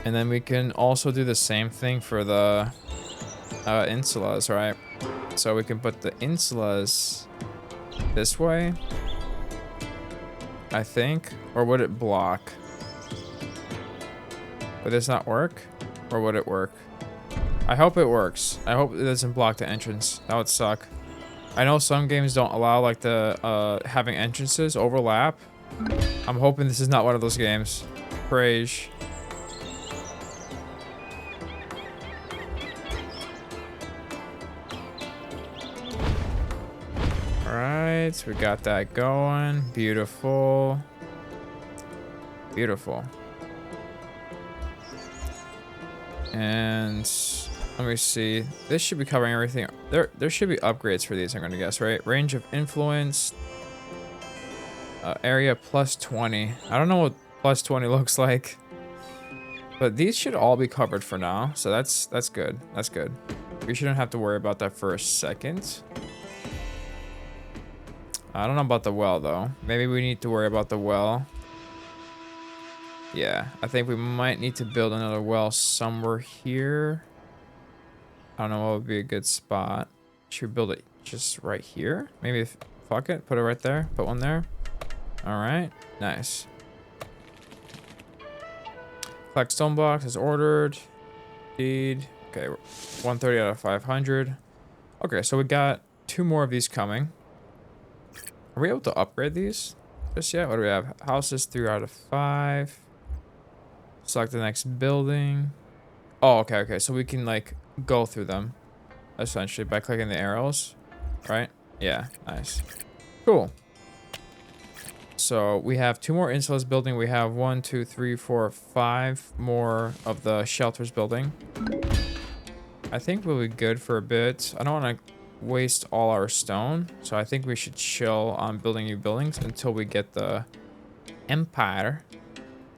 And then we can also do the same thing for the insulas, right? So we can put the insulas this way, I think. Or would it block? Would this not work? Or would it work? I hope it works. I hope it doesn't block the entrance. That would suck. I know some games don't allow like the having entrances overlap, I'm hoping this is not one of those games. Praise. Alright, we got that going. Beautiful. Beautiful. And let me see. This should be covering everything. There should be upgrades for these, I'm gonna guess, right? Range of influence. Area plus 20. I don't know what plus 20 looks like. But these should all be covered for now. So that's good. That's good. We shouldn't have to worry about that for a second. I don't know about the well, though. Maybe we need to worry about the well. Yeah, I think we might need to build another well somewhere here. I don't know what would be a good spot. Should we build it just right here? Maybe, fuck it, put it right there. Put one there. All right, nice. Collect stone blocks as ordered. Indeed. Okay, 130 out of 500. Okay, so we got 2 more of these coming. Are we able to upgrade these just yet? What do we have? Houses 3 out of 5. Select the next building. Oh, okay, okay. So we can like go through them essentially by clicking the arrows, right? Yeah, nice. Cool. So we have 2 more installs building. We have 1, 2, 3, 4, 5 more of the shelters building. I think we'll be good for a bit. I don't want to waste all our stone, so I think we should chill on building new buildings until we get the empire.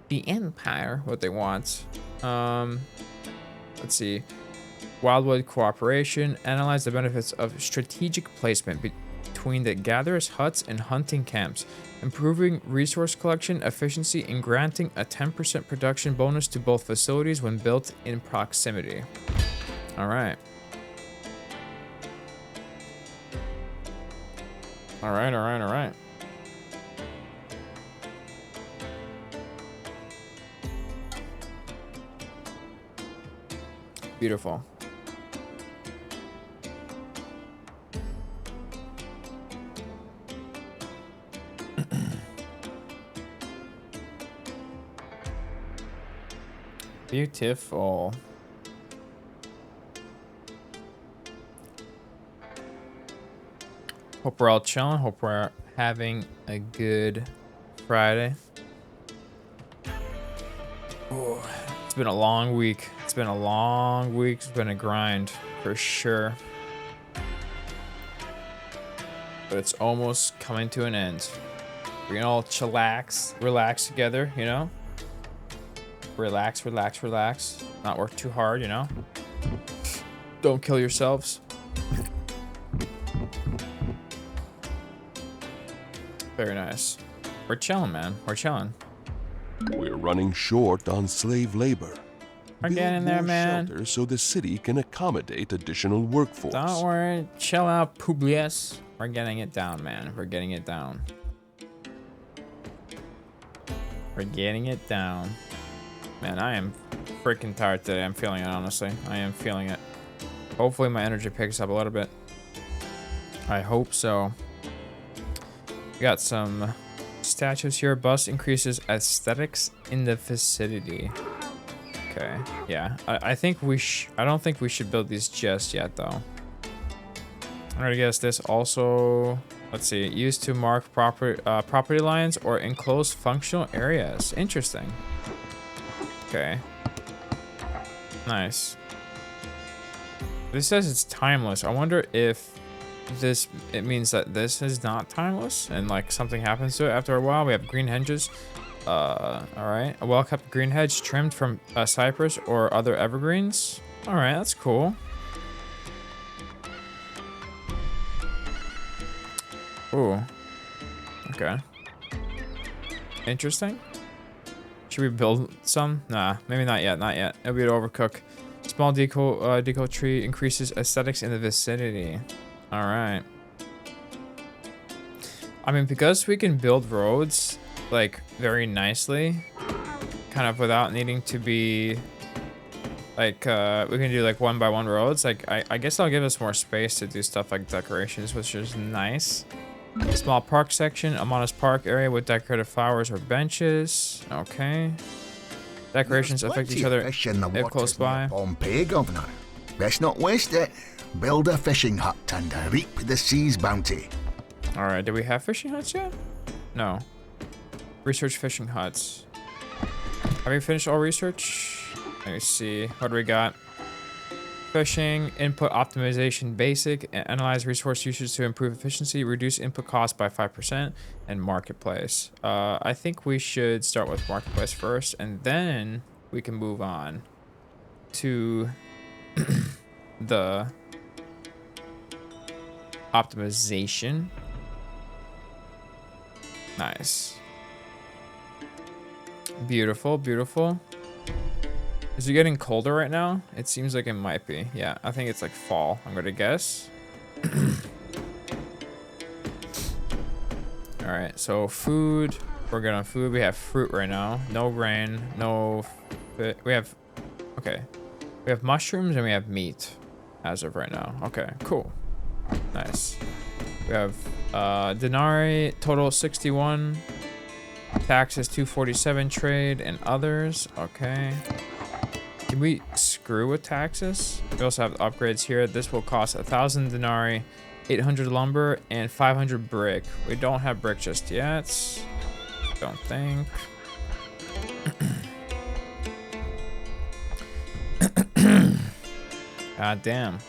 The empire, what they want. Let's see. Wildwood cooperation. Analyze the benefits of strategic placement between the gatherers' huts and hunting camps. Improving resource collection efficiency and granting a 10% production bonus to both facilities when built in proximity. All right. All right, all right, all right. Beautiful. Beautiful. Hope we're all chilling. Hope we're having a good Friday. Ooh, it's been a long week. It's been a long week. It's been a grind for sure. But it's almost coming to an end. We can all chillax, relax together, you know? Relax, relax, relax. Not work too hard, you know? Don't kill yourselves. Very nice. We're chilling, man. We're chilling. We're running short on slave labor. We're getting there, man. Shelters so the city can accommodate additional workforce. Don't worry. Chill out, Publius. We're getting it down, man. We're getting it down. We're getting it down. Man, I am freaking tired today. I'm feeling it, honestly. I am feeling it. Hopefully my energy picks up a little bit. I hope so. We got some statues here. Bus increases aesthetics in the vicinity. Okay, yeah. I think I don't think we should build these just yet, though. I'm gonna guess this also. Let's see. Used to mark property lines or enclosed functional areas. Interesting. Okay. Nice. This says it's timeless. I wonder if it means that this is not timeless and like something happens to it after a while. We have green hedges. All right. A well-kept green hedge trimmed from cypress or other evergreens. All right, that's cool. Ooh. Okay. Interesting. Should we build some? Nah, maybe not yet. Not yet. It'll be an overcook. Small deco tree increases aesthetics in the vicinity. All right. I mean, because we can build roads like very nicely, kind of without needing to be like we can do like 1-by-1 roads. Like I guess that'll give us more space to do stuff like decorations, which is nice. Small park section, a modest park area with decorative flowers or benches. Okay. Decorations There's affect plenty each of other fish in the if close waters near by. Pompeii, Governor. Best not waste it. Build a fishing hut and reap the sea's bounty. Alright, do we have fishing huts yet? No. Research fishing huts. Have we finished all research? Let me see. What do we got? Fishing, input optimization basic, analyze resource usage to improve efficiency, reduce input cost by 5%, and marketplace. I think we should start with marketplace first, and then we can move on to the optimization. Nice. Beautiful, beautiful. Is it getting colder right now? It seems like it might be. Yeah, I think it's like fall, I'm gonna guess. Alright, so food. We're good on food. We have fruit right now. No grain, no we have, okay. We have mushrooms and we have meat as of right now. Okay, cool. Nice. We have denarii, total 61. Taxes 247, trade and others. Okay. Can we screw with taxes? We also have upgrades here. This will cost 1,000 denarii, 800 lumber, and 500 brick. We don't have brick just yet. Don't think. God damn.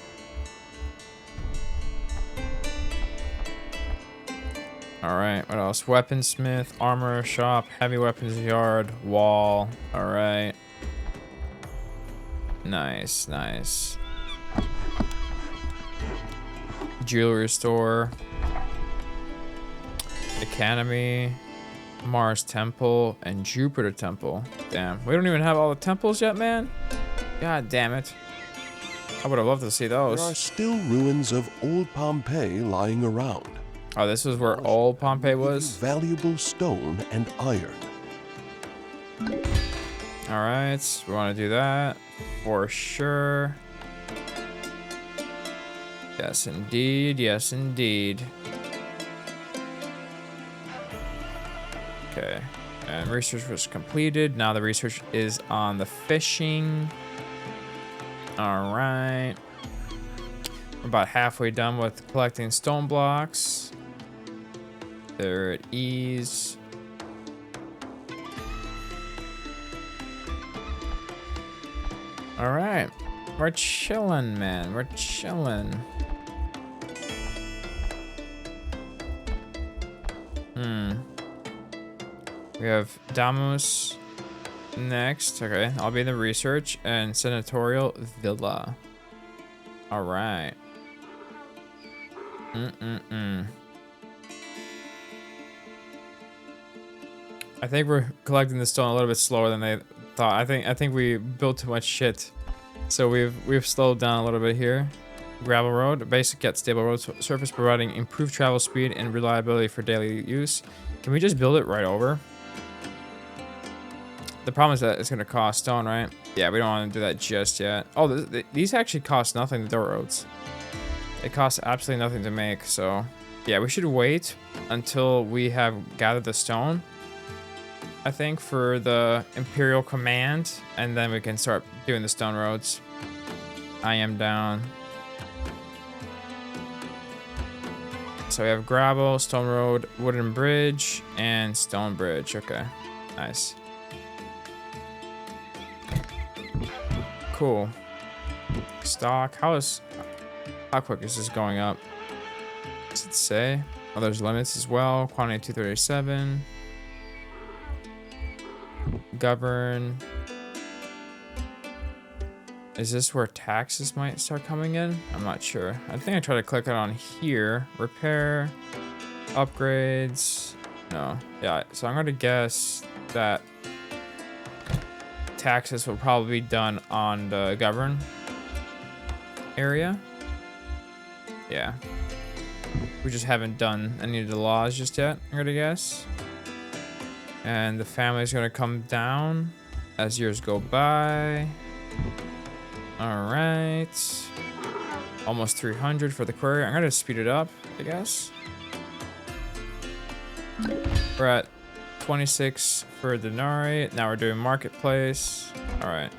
Alright, what else? Weaponsmith, armor shop, heavy weapons yard, wall. Alright. Nice, nice. Jewelry store. Academy. Mars Temple and Jupiter Temple. Damn, we don't even have all the temples yet, man. God damn it. I would have loved to see those. There are still ruins of old Pompeii lying around. Oh, this is where old Pompeii was? Valuable stone and iron. Alright, we want to do that. For sure. Yes, indeed. Yes, indeed. Okay. And research was completed. Now the research is on the fishing. Alright. We're about halfway done with collecting stone blocks. They're at ease. Alright. We're chilling, man. We're chilling. We have Damus next. Okay, I'll be in the research and senatorial villa. Alright. I think we're collecting the stone a little bit slower than they thought. I think we built too much shit. So we've slowed down a little bit here. Gravel road, basic yet stable road surface providing improved travel speed and reliability for daily use. Can we just build it right over? The problem is that it's gonna cost stone, right? Yeah, we don't want to do that just yet. Oh, these actually cost nothing, the dirt roads. It costs absolutely nothing to make, so yeah, we should wait until we have gathered the stone, I think, for the Imperial Command, and then we can start doing the stone roads. I am down. So we have gravel, stone road, wooden bridge, and stone bridge. Okay, nice. Cool. Stock. How quick is this going up? Does it say? Oh, there's limits as well. Quantity 237. Govern. Is this where taxes might start coming in? I'm not sure. I think I tried to click it on here. Repair. Upgrades. No. Yeah, so I'm gonna guess that taxes will probably be done on the govern area. Yeah. We just haven't done any of the laws just yet, I'm gonna guess. And the family's gonna come down as years go by. Alright. Almost 300 for the query. I'm gonna speed it up, I guess. We're at 26 for denarii. Now we're doing marketplace. All right.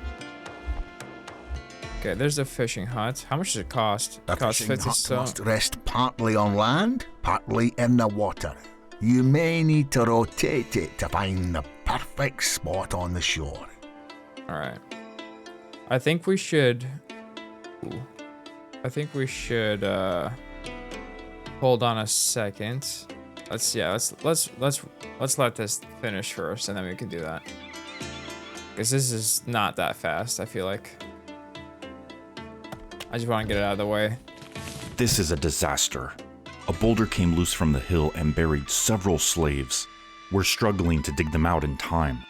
Okay, there's the fishing hut. How much does it cost? The It costs fishing 50 hut stone. must rest partly on land, partly in the water. You may need to rotate it to find the perfect spot on the shore. All right. I think we should. Ooh. I think we should hold on a second. Let's let this finish first, and then we can do that. Because this is not that fast. I feel like. I just want to get it out of the way. This is a disaster. A boulder came loose from the hill and buried several slaves. We're struggling to dig them out in time.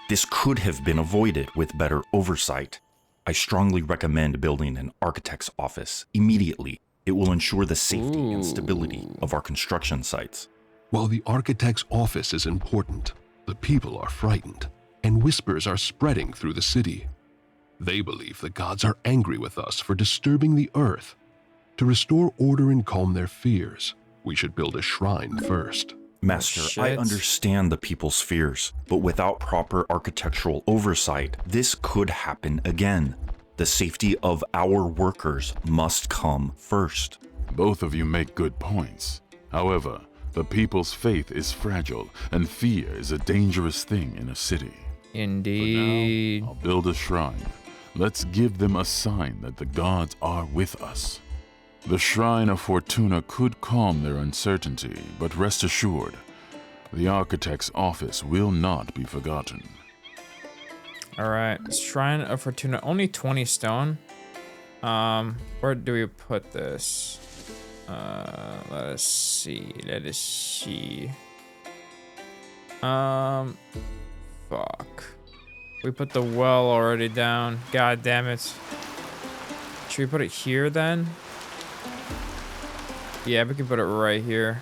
This could have been avoided with better oversight. I strongly recommend building an architect's office immediately. It will ensure the safety and stability of our construction sites. While the architect's office is important, the people are frightened, and whispers are spreading through the city. They believe the gods are angry with us for disturbing the earth. To restore order and calm their fears, we should build a shrine first. Master, Shit. I understand the people's fears, but without proper architectural oversight, this could happen again. The safety of our workers must come first. Both of you make good points. However, the people's faith is fragile, and fear is a dangerous thing in a city. Indeed. For now, I'll build a shrine. Let's give them a sign that the gods are with us. The Shrine of Fortuna could calm their uncertainty, but rest assured, the architect's office will not be forgotten. All right, Shrine of Fortuna, only 20 stone. Where do we put this? Let us see. Fuck. We put the well already down. God damn it. Should we put it here then? Yeah, we can put it right here.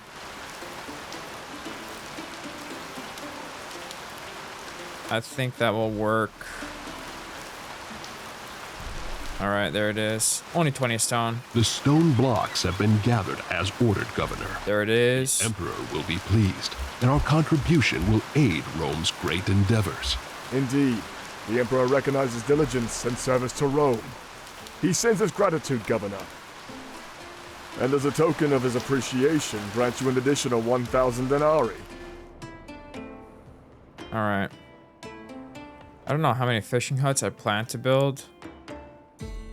I think that will work. All right, there it is. Only 20 stone. The stone blocks have been gathered as ordered, Governor. There it is. The Emperor will be pleased, and our contribution will aid Rome's great endeavors. Indeed, the Emperor recognizes diligence and service to Rome. He sends his gratitude, Governor. And as a token of his appreciation, grants you an additional 1,000 denarii. All right. I don't know how many fishing huts I plan to build.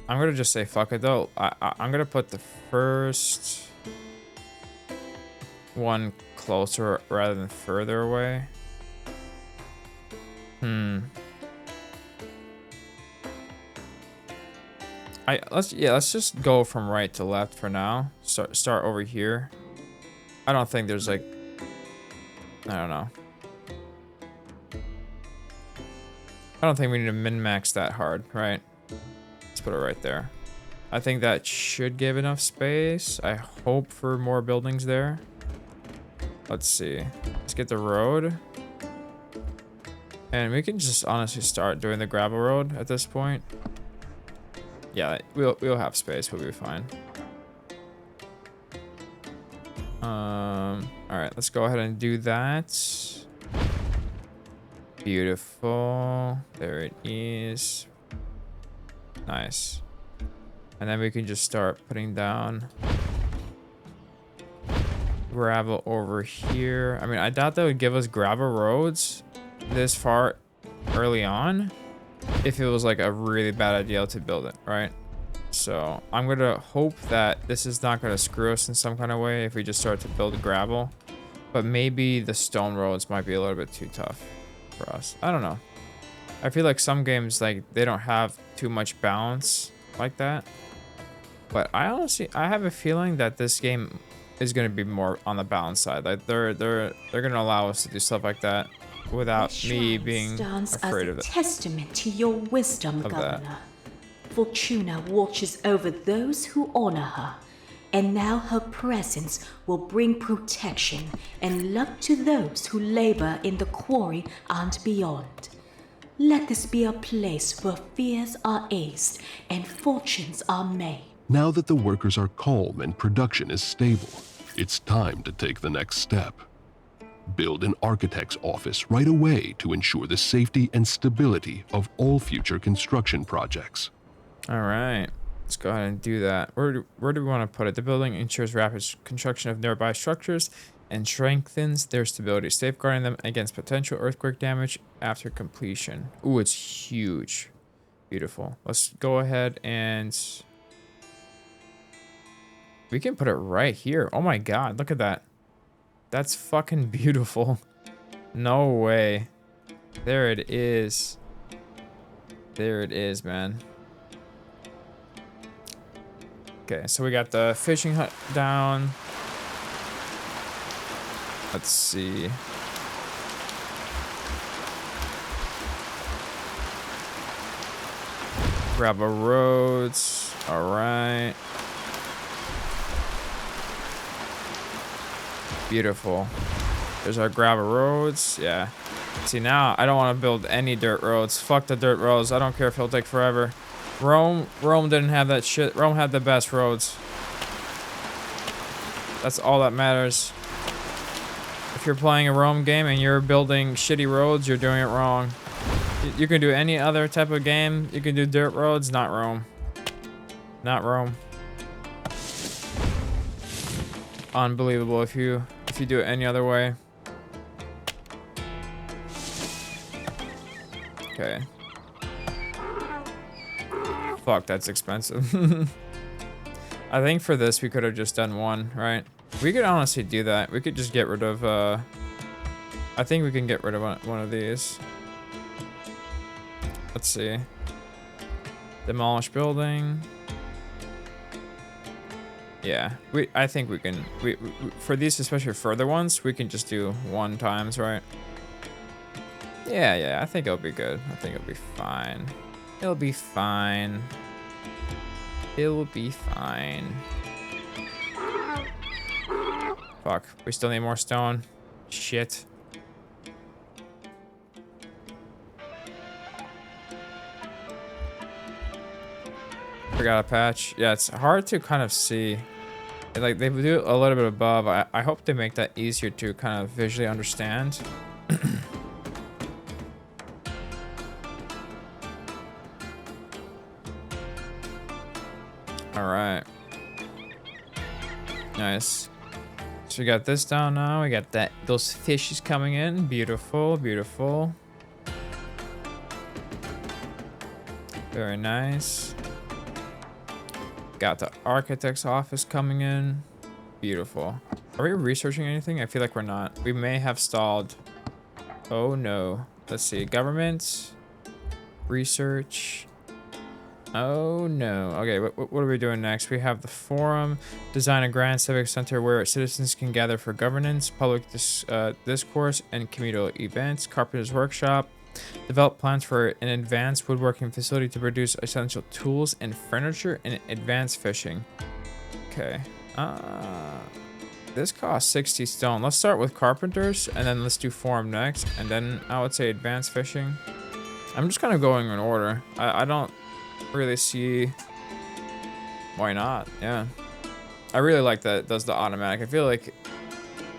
I'm gonna just say fuck it though. I'm gonna put the first one closer rather than further away. Let's just go from right to left for now. Start over here. I don't think there's like, I don't know. I don't think we need to min-max that hard, right? Let's put it right there. I think that should give enough space. I hope for more buildings there. Let's see. Let's get the road. And we can just honestly start doing the gravel road at this point. Yeah, we'll have space. We'll be fine. All right, let's go ahead and do that. Beautiful. There it is. Nice. And then we can just start putting down gravel over here. I mean, I doubt they would give us gravel roads this far early on if it was like a really bad idea to build it, right? So I'm gonna hope that this is not gonna screw us in some kind of way if we just start to build gravel. But maybe the stone roads might be a little bit too tough for us. I don't know. I feel like some games, like, they don't have too much balance like that. But I have a feeling that this game is gonna be more on the balance side. Like they're gonna allow us to do stuff like that without me being afraid of it. Testament to your wisdom, Governor. Fortuna watches over those who honor her, and now her presence will bring protection and luck to those who labor in the quarry and beyond. Let this be a place where fears are aced and fortunes are made. Now that the workers are calm and production is stable, it's time to take the next step. Build an architect's office right away to ensure the safety and stability of all future construction projects. All right. Let's go ahead and do that. Where do we want to put it? The building ensures rapid construction of nearby structures and strengthens their stability, safeguarding them against potential earthquake damage after completion. Ooh, it's huge. Beautiful. Let's go ahead and... we can put it right here. Oh my god, look at that. That's fucking beautiful. No way. There it is. There it is, man. Okay, so we got the fishing hut down. Let's see. Gravel roads. All right. Beautiful. There's our gravel roads. Yeah. See, now I don't want to build any dirt roads. Fuck the dirt roads. I don't care if it'll take forever. Rome didn't have that shit. Rome had the best roads. That's all that matters. If you're playing a Rome game and you're building shitty roads, you're doing it wrong. You can do any other type of game. You can do dirt roads, not Rome. Not Rome. Unbelievable if you do it any other way. Okay. Fuck, that's expensive. I think for this we could have just done one, right? We could honestly do that. We could just get rid of I think we can get rid of one of these. Let's see. Demolish building. Yeah, I think we can. We for these, especially further ones, we can just do 1 times, right? Yeah, I think it'll be good. I think it'll be fine. It'll be fine. It'll be fine. Fuck, we still need more stone. Shit. Forgot a patch. Yeah, it's hard to kind of see. Like, they do a little bit above. I hope they make that easier to kind of visually understand. All right. Nice. So we got this down now. We got those fishes coming in. Beautiful, beautiful. Very nice. Got the architect's office coming in. Beautiful. Are we researching anything? I feel like we're not. We may have stalled. Oh no. Let's see. Government. Research. Oh no. Okay, what are we doing next? We have the forum. Design a grand civic center where citizens can gather for governance, public discourse, and communal events. Carpenter's workshop. Develop plans for an advanced woodworking facility to produce essential tools and furniture and advanced fishing. Okay. This costs 60 stone. Let's start with carpenters and then let's do forum next. And then I would say advanced fishing. I'm just kind of going in order. I don't really see why not. Yeah. I really like that it does the automatic. I feel like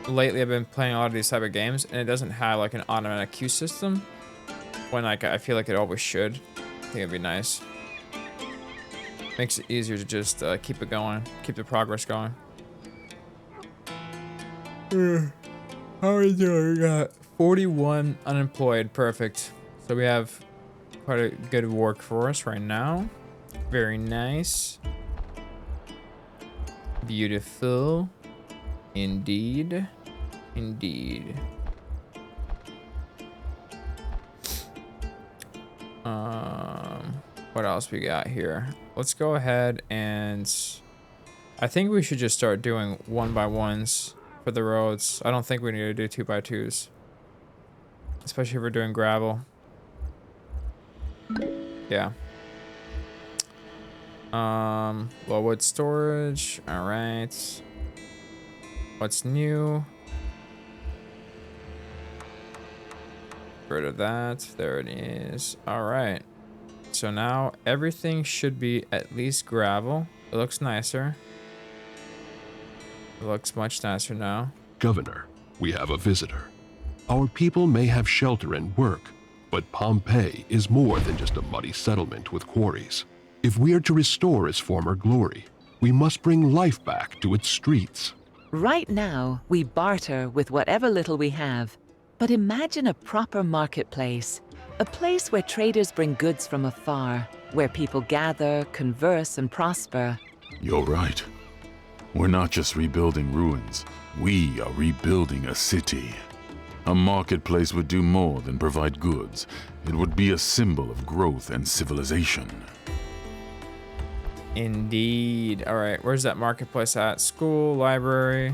lately I've been playing a lot of these type of games and it doesn't have like an automatic queue system. When like I feel like it always should. I think it'd be nice. Makes it easier to just keep it going, keep the progress going. How are we doing? We got 41 unemployed. Perfect. So we have quite a good workforce right now. Very nice. Beautiful. Indeed. Indeed. What else we got here? Let's go ahead and I think we should just start doing 1x1s for the roads. I don't think we need to do 2x2s, especially if we're doing gravel. Yeah. Low wood storage. All right. What's new? Get rid of that. There it is. All right. So now everything should be at least gravel. It looks nicer. It looks much nicer now. Governor, we have a visitor. Our people may have shelter and work, but Pompeii is more than just a muddy settlement with quarries. If we are to restore its former glory, we must bring life back to its streets. Right now, we barter with whatever little we have. But imagine a proper marketplace. A place where traders bring goods from afar, where people gather, converse, and prosper. You're right. We're not just rebuilding ruins. We are rebuilding a city. A marketplace would do more than provide goods. It would be a symbol of growth and civilization. Indeed. All right, where's that marketplace at? School, library.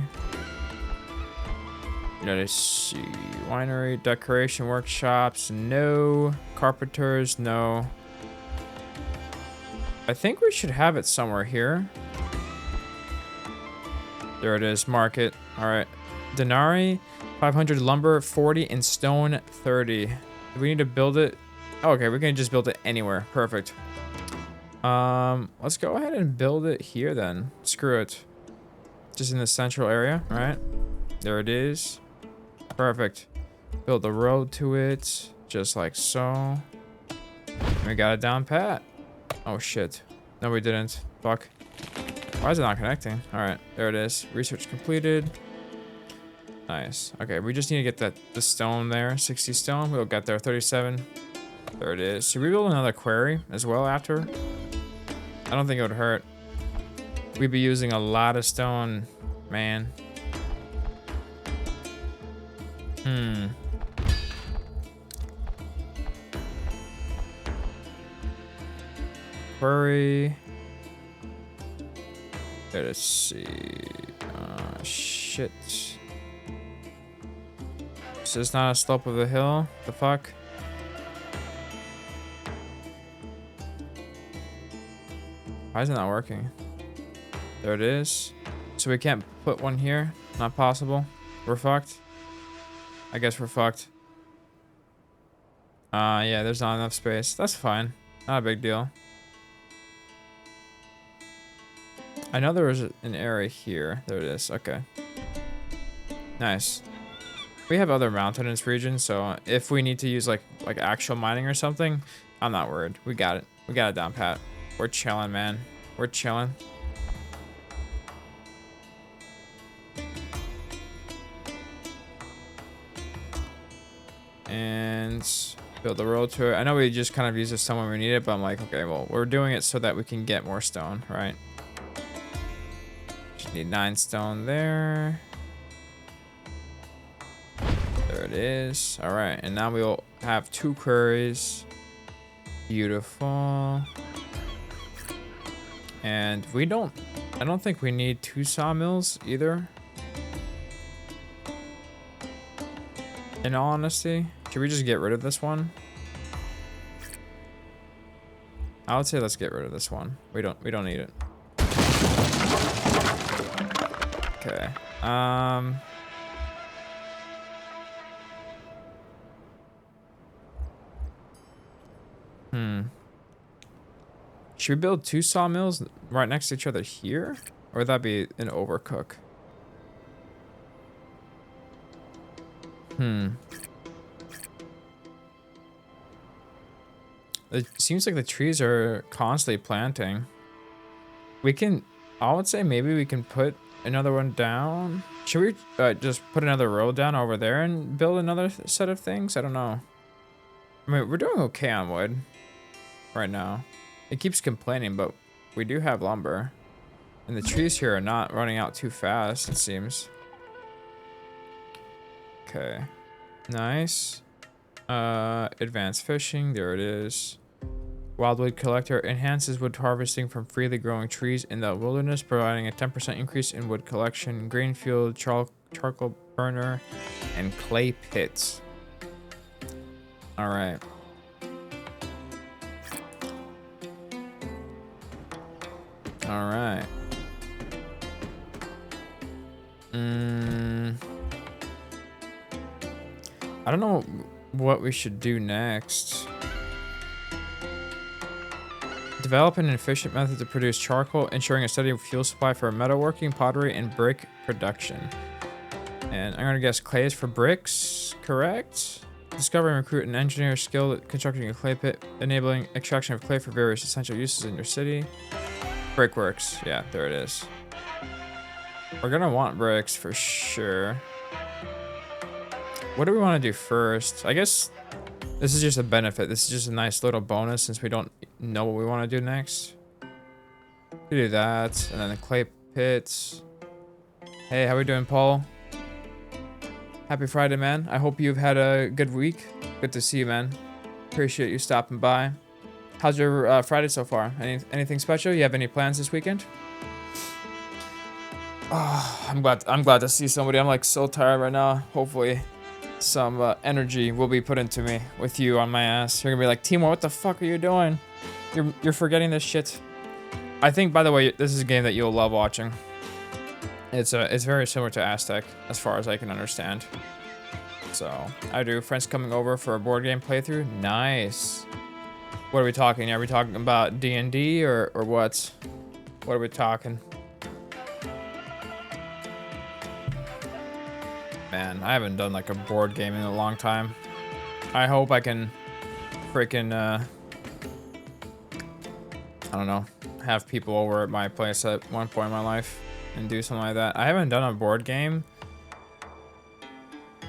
Let's see. Winery, decoration workshops, no. Carpenters, no. I think we should have it somewhere here. There it is, market. All right. Denarii, 500 lumber, 40, and stone, 30. Do we need to build it? Oh, okay, we can just build it anywhere. Perfect. Let's go ahead and build it here then. Screw it. Just in the central area, all right? There it is. Perfect. Build the road to it, just like so. We got it down pat. Oh shit. No, we didn't. Fuck. Why is it not connecting? All right, there it is. Research completed. Nice. Okay, we just need to get the stone there. 60 stone. We'll get there. 37. There it is. Should we build another quarry as well after? I don't think it would hurt. We'd be using a lot of stone, man. Quarry. Let's see. Shit. This is not a slope of the hill. The fuck? Why is it not working? There it is. So we can't put one here? Not possible. We're fucked. I guess we're fucked. Yeah, there's not enough space. That's fine. Not a big deal. I know there was an area here. There it is. Okay. Nice. We have other mountain in this region, so if we need to use like actual mining or something, I'm not worried. We got it. We got it down pat. We're chilling, man. We're chilling. And build the road to it. I know we just kind of use this stone when we need it, but I'm like, okay, well, we're doing it so that we can get more stone, right? Just need 9 stone there. There it is. All right, and now we'll have 2 quarries. Beautiful. And I don't think we need 2 sawmills either. In all honesty, should we just get rid of this one? I would say let's get rid of this one. We don't need it. Okay. Should we build 2 sawmills right next to each other here? Or would that be an overcook? It seems like the trees are constantly planting. I would say maybe we can put another one down. Should we just put another row down over there and build another set of things? I don't know. I mean, we're doing okay on wood right now. It keeps complaining, but we do have lumber. And the trees here are not running out too fast, it seems. Okay. Nice. Advanced fishing. There it is. Wildwood collector enhances wood harvesting from freely growing trees in the wilderness, providing a 10% increase in wood collection. Grain field, charcoal burner, and clay pits. All right. All right. I don't know what we should do next. Develop an efficient method to produce charcoal, ensuring a steady fuel supply for metalworking, pottery, and brick production. And I'm gonna guess clay is for bricks, correct? Discover and recruit an engineer skilled at constructing a clay pit, enabling extraction of clay for various essential uses in your city. Brickworks, yeah, there it is. We're gonna want bricks for sure. What do we want to do first? I guess this is just a benefit. This is just a nice little bonus since we don't know what we want to do next. We do that, and then the clay pits. Hey, how we doing, Paul? Happy Friday, man. I hope you've had a good week. Good to see you, man. Appreciate you stopping by. How's your Friday so far? Anything special? You have any plans this weekend? Oh, I'm glad to see somebody. I'm like so tired right now. Hopefully some energy will be put into me with you on my ass. You're gonna be like, Timur, what the fuck are you doing? You're forgetting this shit. I think, by the way, this is a game that you'll love watching. It's very similar to Aztec, as far as I can understand. So, I do. Friends coming over for a board game playthrough? Nice. What are we talking? Are we talking about D&D or what? What are we talking? Man, I haven't done like a board game in a long time. I hope I can freaking, I don't know, have people over at my place at one point in my life and do something like that. I haven't done a board game.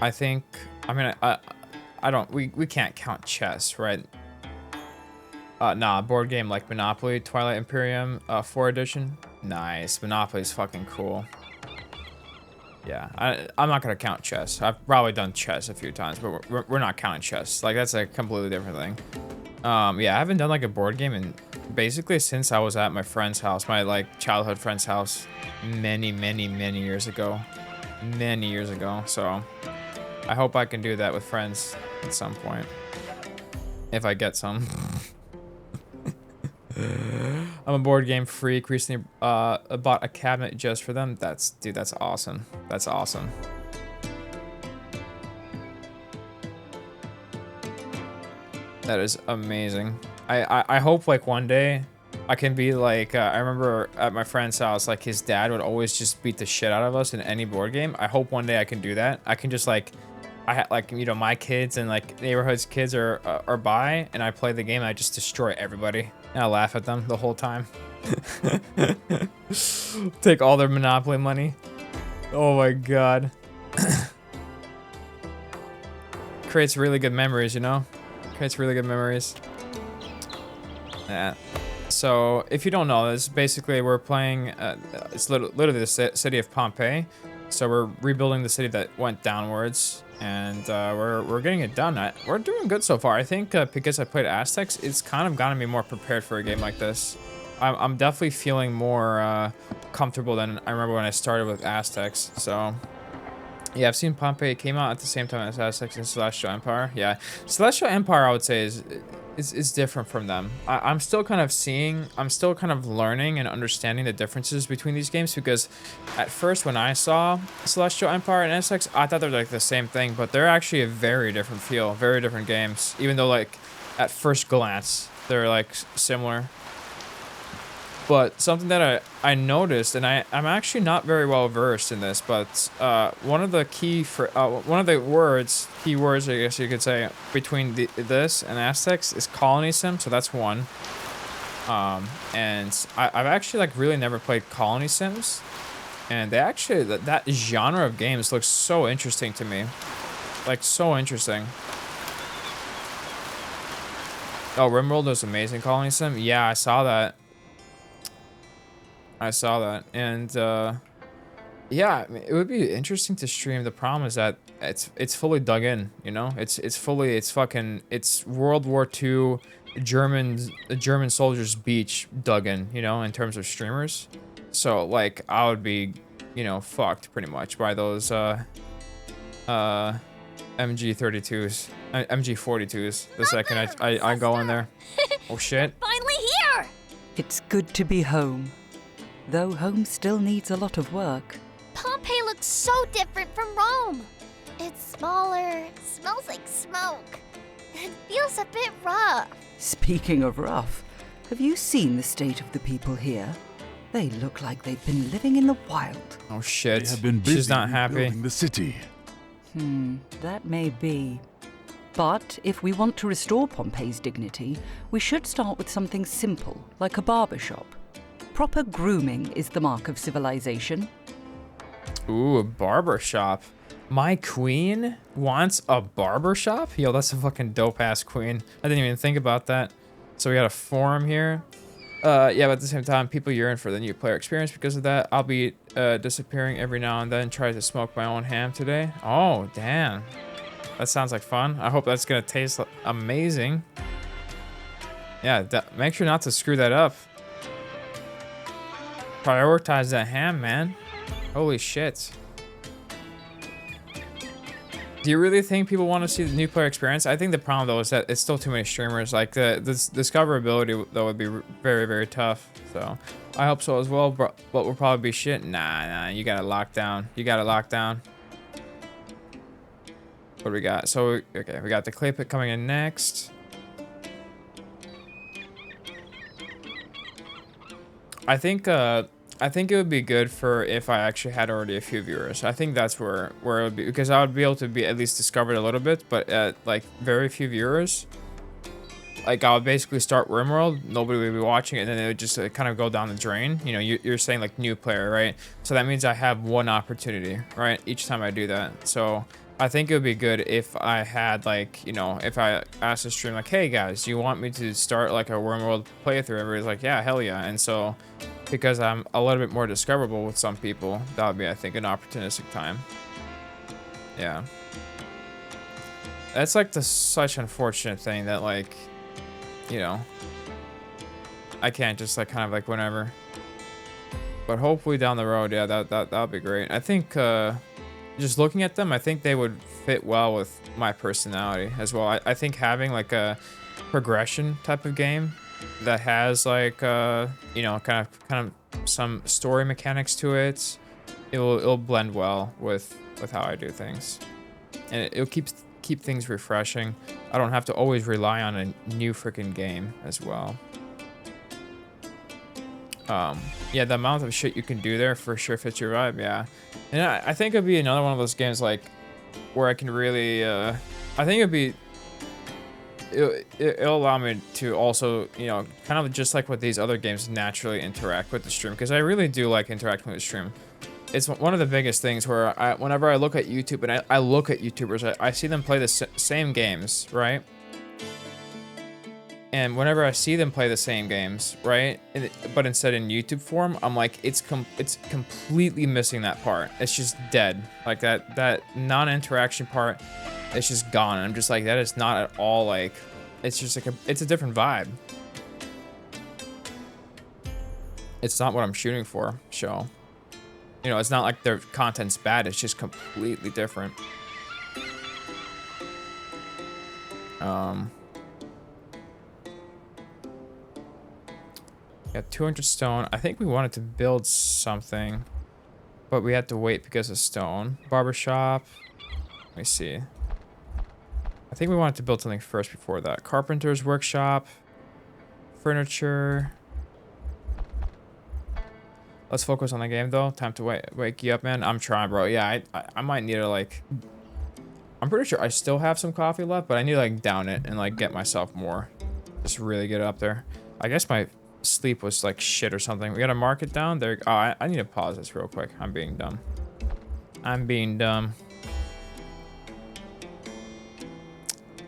I think, I mean, I don't, we can't count chess, right? Nah, board game like Monopoly, Twilight Imperium, 4 edition. Nice, Monopoly's fucking cool. Yeah, I'm not gonna count chess. I've probably done chess a few times, but we're not counting chess. Like, that's a completely different thing. Yeah, I haven't done like a board game in basically since I was at my friend's house, my like childhood friend's house, many years ago. Many years ago. So I hope I can do that with friends at some point, if I get some. I'm a board game freak. Recently bought a cabinet just for them. Dude, that's awesome. That's awesome. That is amazing. I hope like one day I can be like, I remember at my friend's house, like his dad would always just beat the shit out of us in any board game. I hope one day I can do that. I can just like, like, you know, my kids and like neighborhood's kids are by, and I play the game and I just destroy everybody. And I laugh at them the whole time. Take all their Monopoly money. Oh my god. Creates really good memories, you know? Creates really good memories. Yeah. So, if you don't know, this basically we're playing, it's literally the city of Pompeii. So we're rebuilding the city that went downwards, and we're getting it done. We're doing good so far. I think because I played Aztecs, it's kind of gotten me more prepared for a game like this. I'm definitely feeling more comfortable than I remember when I started with Aztecs. So yeah, I've seen Pompeii. It came out at the same time as Aztecs and Celestial Empire. Yeah, Celestial Empire I would say is different from them. I'm still kind of learning and understanding the differences between these games, because at first when I saw Celestial Empire and Aztecs, I thought they were like the same thing, but they're actually a very different feel, very different games, even though like at first glance they're like similar. But something that I noticed, and I'm actually not very well versed in this, but one of the key words, I guess you could say, between this and Aztecs is colony sim. So that's one. And I've actually like really never played colony sims, and they actually that genre of games looks so interesting to me, like so interesting. Oh, RimWorld was amazing colony sim. Yeah, I saw that. And yeah, I mean, it would be interesting to stream. The problem is that it's fully dug in, you know. It's World War II German soldiers beach dug in, you know, in terms of streamers. So like I would be, you know, fucked pretty much by those MG32s, MG42s. The second I go in there. Oh shit. Finally here! It's good to be home. Though home still needs a lot of work. Pompeii looks so different from Rome. It's smaller, smells like smoke, and feels a bit rough. Speaking of rough, have you seen the state of the people here? They look like they've been living in the wild. Oh shit. They have been busy She's not happy. rebuilding the city. That may be. But if we want to restore Pompeii's dignity, we should start with something simple, like a barber shop. Proper grooming is the mark of civilization. Ooh, a barber shop. My queen wants a barber shop? Yo, that's a fucking dope-ass queen. I didn't even think about that. So we got a forum here. Yeah, but at the same time, people yearn for the new player experience because of that. I'll be disappearing every now and then, try to smoke my own ham today. Oh, damn. That sounds like fun. I hope that's gonna taste amazing. Yeah, make sure not to screw that up. Prioritize that ham, man. Holy shit. Do you really think people want to see the new player experience? I think the problem though is that it's still too many streamers. Like the discoverability though would be very, very tough. So I hope so as well, but we'll probably be shit. Nah, you gotta lock down. You gotta lock down. What do we got? So, okay, we got the clay pit coming in next. I think it would be good for if I actually had already a few viewers. I think that's where it would be, because I would be able to be at least discovered a little bit, but at like very few viewers, like I would basically start RimWorld, nobody would be watching it, and then it would just kind of go down the drain. You know, you're saying like new player, right? So that means I have one opportunity, right? Each time I do that. So I think it would be good if I had like, you know, if I asked the stream like, hey guys, do you want me to start like a RimWorld playthrough? Everybody's like, yeah, hell yeah. And so because I'm a little bit more discoverable with some people, that would be, I think, an opportunistic time. Yeah. That's like such an thing that like, you know, I can't just like kind of like whenever. But hopefully down the road, yeah, that would be great. I think just looking at them, I think they would fit well with my personality as well. I think having like a progression type of game that has like you know, kind of some story mechanics to it, it'll blend well with how I do things, and it'll keep things refreshing. I don't have to always rely on a new freaking game as well. Yeah, the amount of shit you can do there for sure fits your vibe. Yeah, and I think it'd be another one of those games like where I can really I think it'll allow me to also, you know, kind of just like with these other games, naturally interact with the stream, because I really do like interacting with the stream. It's one of the biggest things where whenever I look at YouTube and I look at YouTubers, I see them play the same games, right? And whenever I see them play the same games, right, but instead in YouTube form, I'm like, it's completely missing that part. It's just dead. Like that non-interaction part, it's just gone. I'm just like, that is not at all like, it's just like it's a different vibe. It's not what I'm shooting for, so. You know, it's not like their content's bad, it's just completely different. Got 200 stone. I think we wanted to build something, but we had to wait because of stone. Barbershop. Let me see. I think we wanted to build something first before that. Carpenter's workshop. Furniture. Let's focus on the game though. Time to wake you up, man. I'm trying, bro. Yeah, I might need to like... I'm pretty sure I still have some coffee left, but I need to like down it and like get myself more. Just really get up there. I guess my sleep was like shit or something. We gotta mark it down there. Oh, I need to pause this real quick. I'm being dumb. I'm being dumb.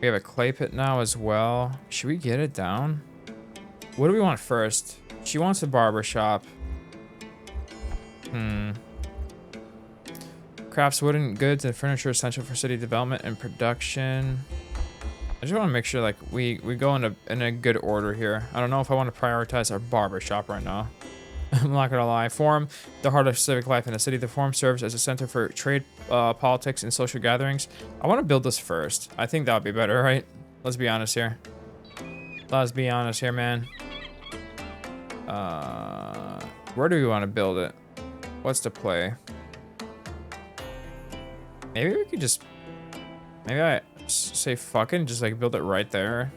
We have a clay pit now as well. Should we get it down? What do we want first? She wants a barber shop. Crafts wooden goods and furniture essential for city development and production. I just want to make sure like we go in a good order here. I don't know if I want to prioritize our barber shop right now. I'm not gonna lie. Forum, the heart of civic life in the city. The forum serves as a center for trade, politics, and social gatherings. I want to build this first. I think that would be better, right? Let's be honest here. Let's be honest here, man. Where do we want to build it? What's the play? Maybe we could just... Maybe I say fuck it and just like build it right there.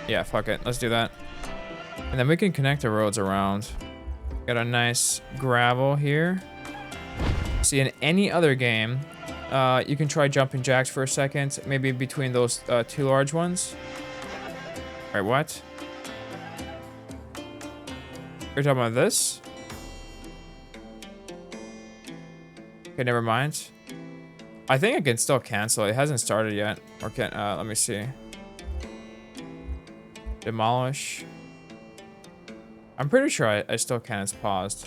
Yeah, fuck it. Let's do that. And then we can connect the roads around. Got a nice gravel here. See, in any other game, you can try jumping jacks for a second, maybe between those two large ones. Wait, what? You're talking about this? Okay, never mind. I think I can still cancel. It hasn't started yet. Or can let me see. Demolish. I'm pretty sure I still can. It's paused.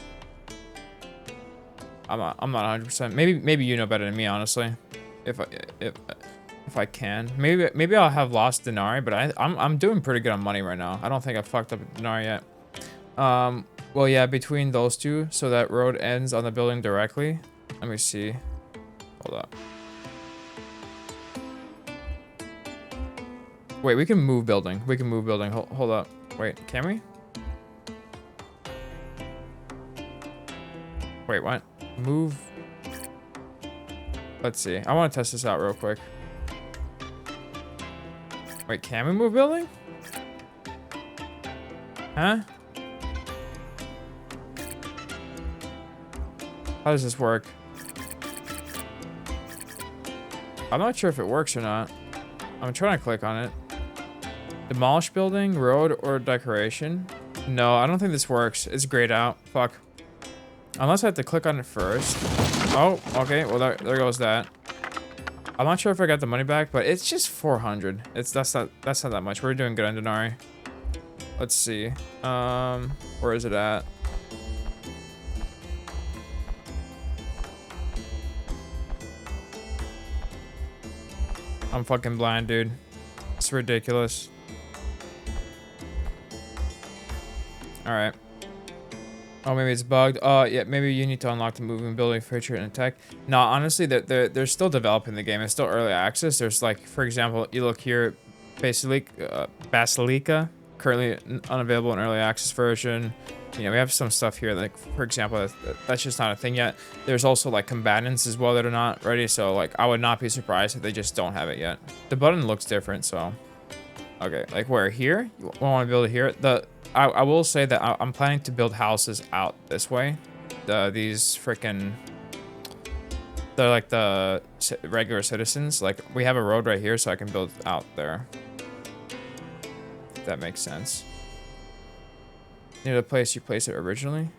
I'm not 100%. Maybe you know better than me, honestly. If I can, maybe I'll have lost denarii, but I'm doing pretty good on money right now. I don't think I fucked up a denarii yet. Well, yeah, between those two, so that road ends on the building directly. Let me see. Hold up. Wait, we can move building. We can move building. Hold up. Wait, can we? Wait, what? Move. Let's see. I want to test this out real quick. Wait, can we move building? Huh? How does this work? I'm not sure if it works or not. I'm trying to click on it. Demolish building, road, or decoration? No, I don't think this works. It's grayed out. Fuck. Unless I have to click on it first. Oh, okay. Well, there goes that. I'm not sure if I got the money back, but it's just 400. That's not that much. We're doing good on denarii. Let's see. Where is it at? I'm fucking blind, dude. It's ridiculous. All right. Oh, maybe it's bugged. Oh, yeah, maybe you need to unlock the moving building feature and attack. No, honestly, they're still developing the game. It's still early access. There's like, for example, you look here, Basilica, currently unavailable in early access version. You know, we have some stuff here, like, for example, that's just not a thing yet. There's also like combatants as well that are not ready. So like, I would not be surprised if they just don't have it yet. The button looks different, so. Okay, like where here? You want to build it here? I will say that I'm planning to build houses out this way. These freaking, they're like the regular citizens. Like we have a road right here, so I can build out there. If that makes sense. Near the place you placed it originally.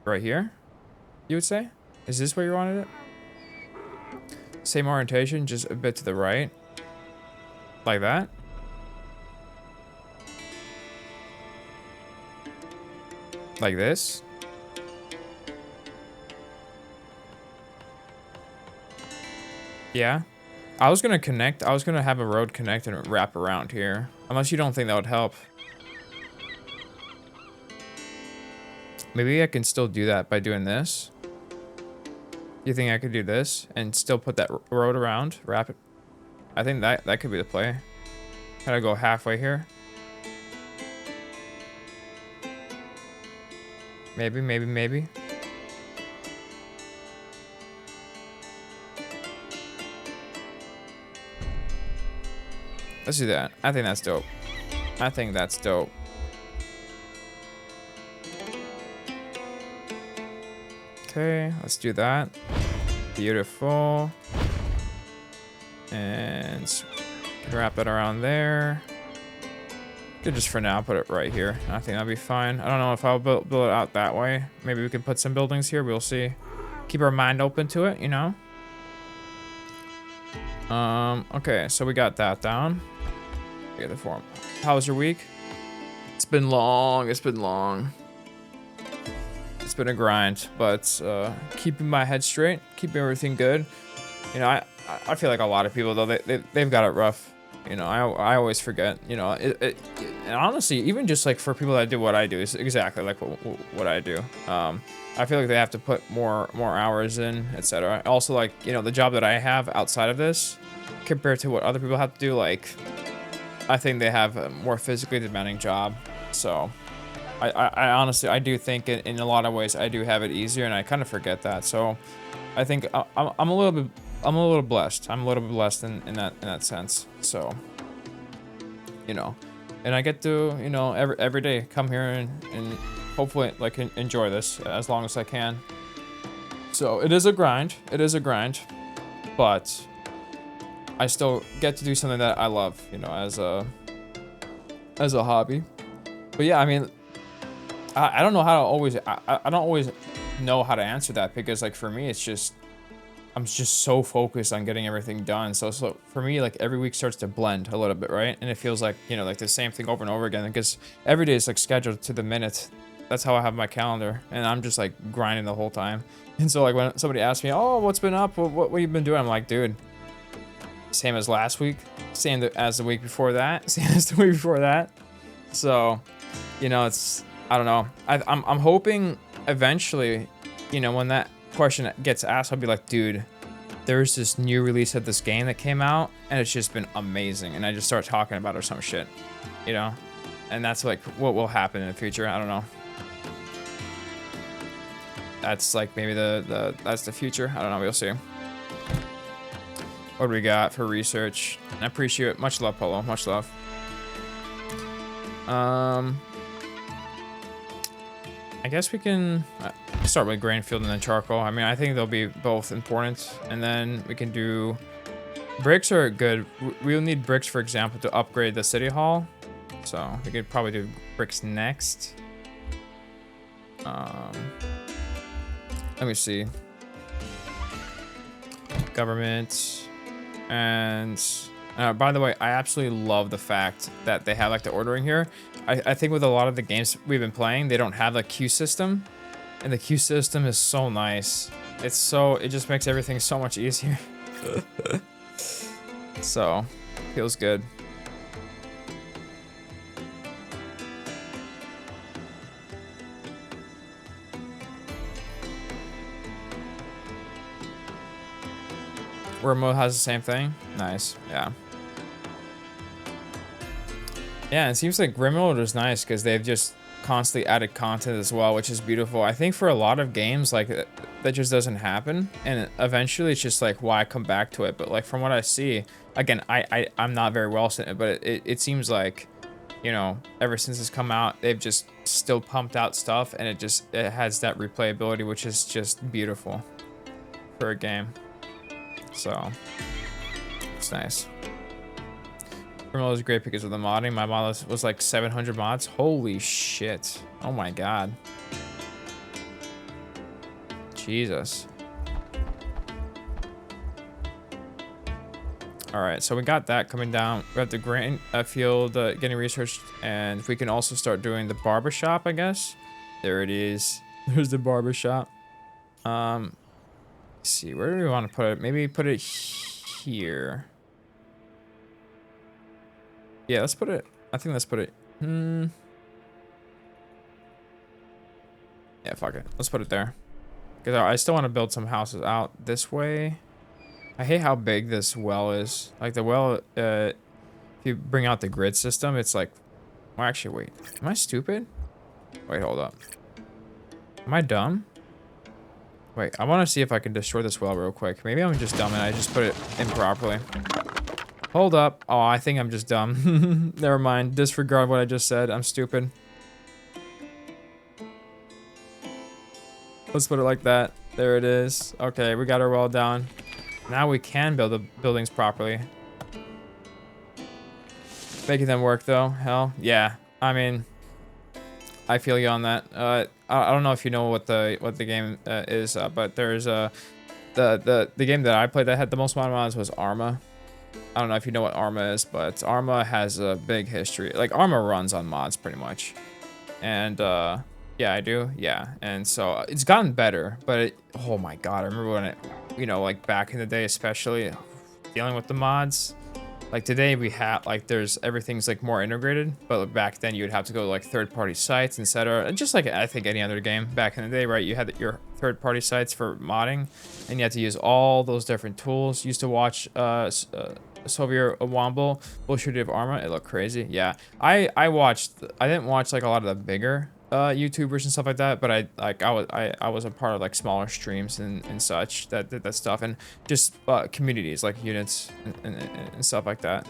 Right here, you would say? Is this where you wanted it? Same orientation, just a bit to the right. Like that. Like this. Yeah. I was gonna have a road connect and wrap around here. Unless you don't think that would help. Maybe I can still do that by doing this. You think I could do this and still put that road around, wrap it? I think that could be the play. Kind of go halfway here. Maybe. Let's do that. I think that's dope. Okay, let's do that. Beautiful. And wrap it around there. Could just for now put it right here. I think that'll be fine. I don't know if I'll build it out that way. Maybe we can put some buildings here. We'll see. Keep our mind open to it, you know? Okay, so we got that down. Get the form. How was your week? It's been long. It's been a grind, but keeping my head straight, keeping everything good. You know, I feel like a lot of people though they've got it rough. You know, I always forget. You know, and honestly, even just like for people that do what I do, it's exactly like what I do. I feel like they have to put more hours in, etc. Also, like, you know, the job that I have outside of this, compared to what other people have to do, like, I think they have a more physically demanding job. So, I honestly, I do think in a lot of ways I do have it easier, and I kind of forget that. So, I think I'm a little bit blessed. I'm a little bit blessed in that sense. So, you know, and I get to, you know, every day come here and hopefully like enjoy this as long as I can. So it is a grind. It is a grind, but I still get to do something that I love, you know, as a hobby. But yeah, I mean, I don't know how to always, I don't always know how to answer that, because like for me, it's just, I'm just so focused on getting everything done. So for me, like every week starts to blend a little bit, right? And it feels like, you know, like the same thing over and over again, because every day is like scheduled to the minute. That's how I have my calendar, and I'm just like grinding the whole time. And so like when somebody asks me, oh, what's been up? What you been doing? I'm like, dude, same as last week, same as the week before that, same as the week before that. So, you know, it's, I don't know. I'm hoping eventually, you know, when that question gets asked, I'll be like, dude, there's this new release of this game that came out, and it's just been amazing. And I just start talking about it or some shit, you know? And that's like what will happen in the future. I don't know. That's like maybe that's the future. I don't know. We'll see. What do we got for research? I appreciate it. Much love, Polo. Much love. I guess we can start with grain field and then charcoal. I mean, I think they'll be both important. And then we can do... Bricks are good. We'll need bricks, for example, to upgrade the city hall. So we could probably do bricks next. Let me see. Government. And by the way, I absolutely love the fact that they have like the ordering here. I think with a lot of the games we've been playing, they don't have the queue system, and the queue system is so nice. It just makes everything so much easier. So, feels good. Remote has the same thing. Nice. Yeah. Yeah, it seems like Rimworld is nice because they've just constantly added content as well, which is beautiful. I think for a lot of games, like, that just doesn't happen. And eventually it's just like, why come back to it? But like, from what I see, again, I'm not very well in it, but it seems like, you know, ever since it's come out, they've just still pumped out stuff, and it has that replayability, which is just beautiful for a game. So it's nice. Criminal is great because of the modding. My mod was like 700 mods. Holy shit. Oh my god. Jesus. Alright, so we got that coming down. We have the grain field getting researched, and if we can also start doing the barbershop, I guess. There it is. There's the barbershop. Let's see, where do we want to put it? Maybe put it here. Yeah, let's put it. I think let's put it. Yeah, fuck it. Let's put it there. Because I still want to build some houses out this way. I hate how big this well is. Like the well, if you bring out the grid system, it's like. Well, actually, wait. Am I stupid? Wait, hold up. Am I dumb? Wait, I want to see if I can destroy this well real quick. Maybe I'm just dumb and I just put it improperly. Hold up. Oh, I think I'm just dumb. Never mind. Disregard what I just said. I'm stupid. Let's put it like that. There it is. Okay, we got our well down. Now we can build the buildings properly. Making them work though. Hell, yeah. I mean, I feel you on that. I don't know if you know what the game is, but there's the game that I played that had the most amount of mods was Arma. I don't know if you know what Arma is, but Arma has a big history. Like, Arma runs on mods pretty much. And yeah, I do. Yeah. And so it's gotten better, but oh my god, I remember when it, you know, like back in the day, especially dealing with the mods. Like today we have like everything's like more integrated, but back then you would have to go to like third-party sites, etc. Just like I think any other game back in the day, right? You had your third-party sites for modding, and you had to use all those different tools. Used to watch Soviet Womble bullshit of Arma. It looked crazy. Yeah, I didn't watch like a lot of the bigger YouTubers and stuff like that, but I was a part of like smaller streams and such that did that stuff, and just communities like units and stuff like that.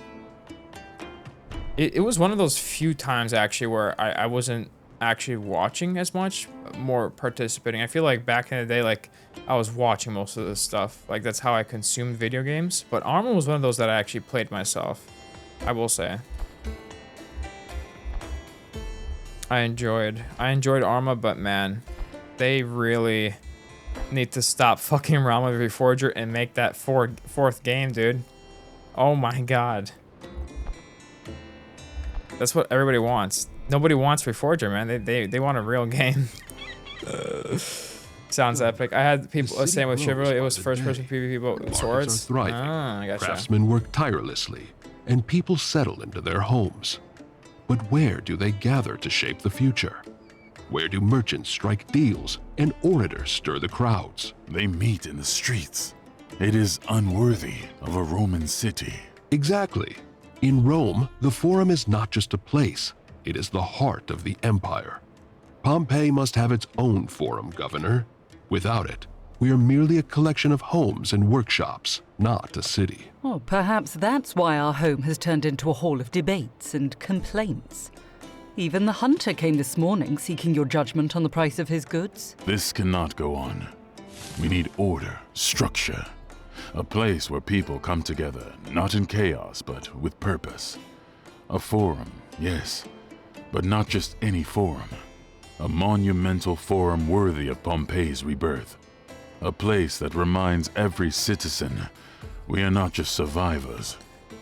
It was one of those few times actually where I wasn't actually watching as much, more participating. I feel like back in the day, like I was watching most of this stuff. Like that's how I consumed video games. But Arma was one of those that I actually played myself, I will say. I enjoyed Arma, but man, they really need to stop fucking around with Reforger and make that fourth game, dude. Oh my god. That's what everybody wants. Nobody wants Reforger, man. They want a real game. Sounds epic. I had people saying with Chivalry, it was first-person PvP with swords. Thriving. Ah, I gotcha. Craftsmen work tirelessly, and people settle into their homes. But where do they gather to shape the future? Where do merchants strike deals and orators stir the crowds? They meet in the streets. It is unworthy of a Roman city. Exactly. In Rome, the Forum is not just a place, it is the heart of the empire. Pompeii must have its own Forum, Governor. Without it, we are merely a collection of homes and workshops, not a city. Oh, perhaps that's why our home has turned into a hall of debates and complaints. Even the hunter came this morning seeking your judgment on the price of his goods. This cannot go on. We need order, structure. A place where people come together, not in chaos, but with purpose. A forum, yes, but not just any forum. A monumental forum worthy of Pompeii's rebirth. A place that reminds every citizen we are not just survivors,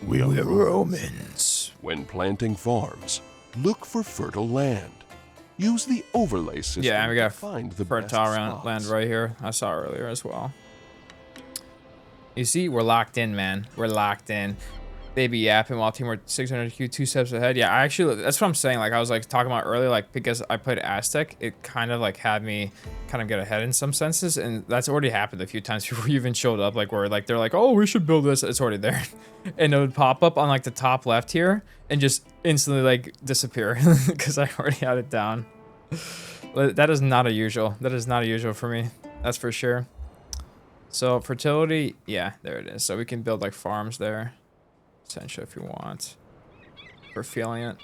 we are Romans. When planting farms, look for fertile land. Use the overlay system Yeah, we got to find the best fertile spots. land right here. I saw earlier as well. You see, we're locked in, man. We're locked in. They be yapping while team were 600 Q 2 steps ahead. Yeah, I actually, that's what I'm saying. Like I was like talking about earlier, like because I played Aztec, it kind of like had me kind of get ahead in some senses, and that's already happened a few times before you even showed up. Like where like they're like, oh, we should build this. It's already there, and it would pop up on like the top left here and just instantly like disappear because I already had it down. That is not a usual. That is not a usual for me. That's for sure. So fertility, yeah, there it is. So we can build like farms there. Essentially, if you want. For feeling it.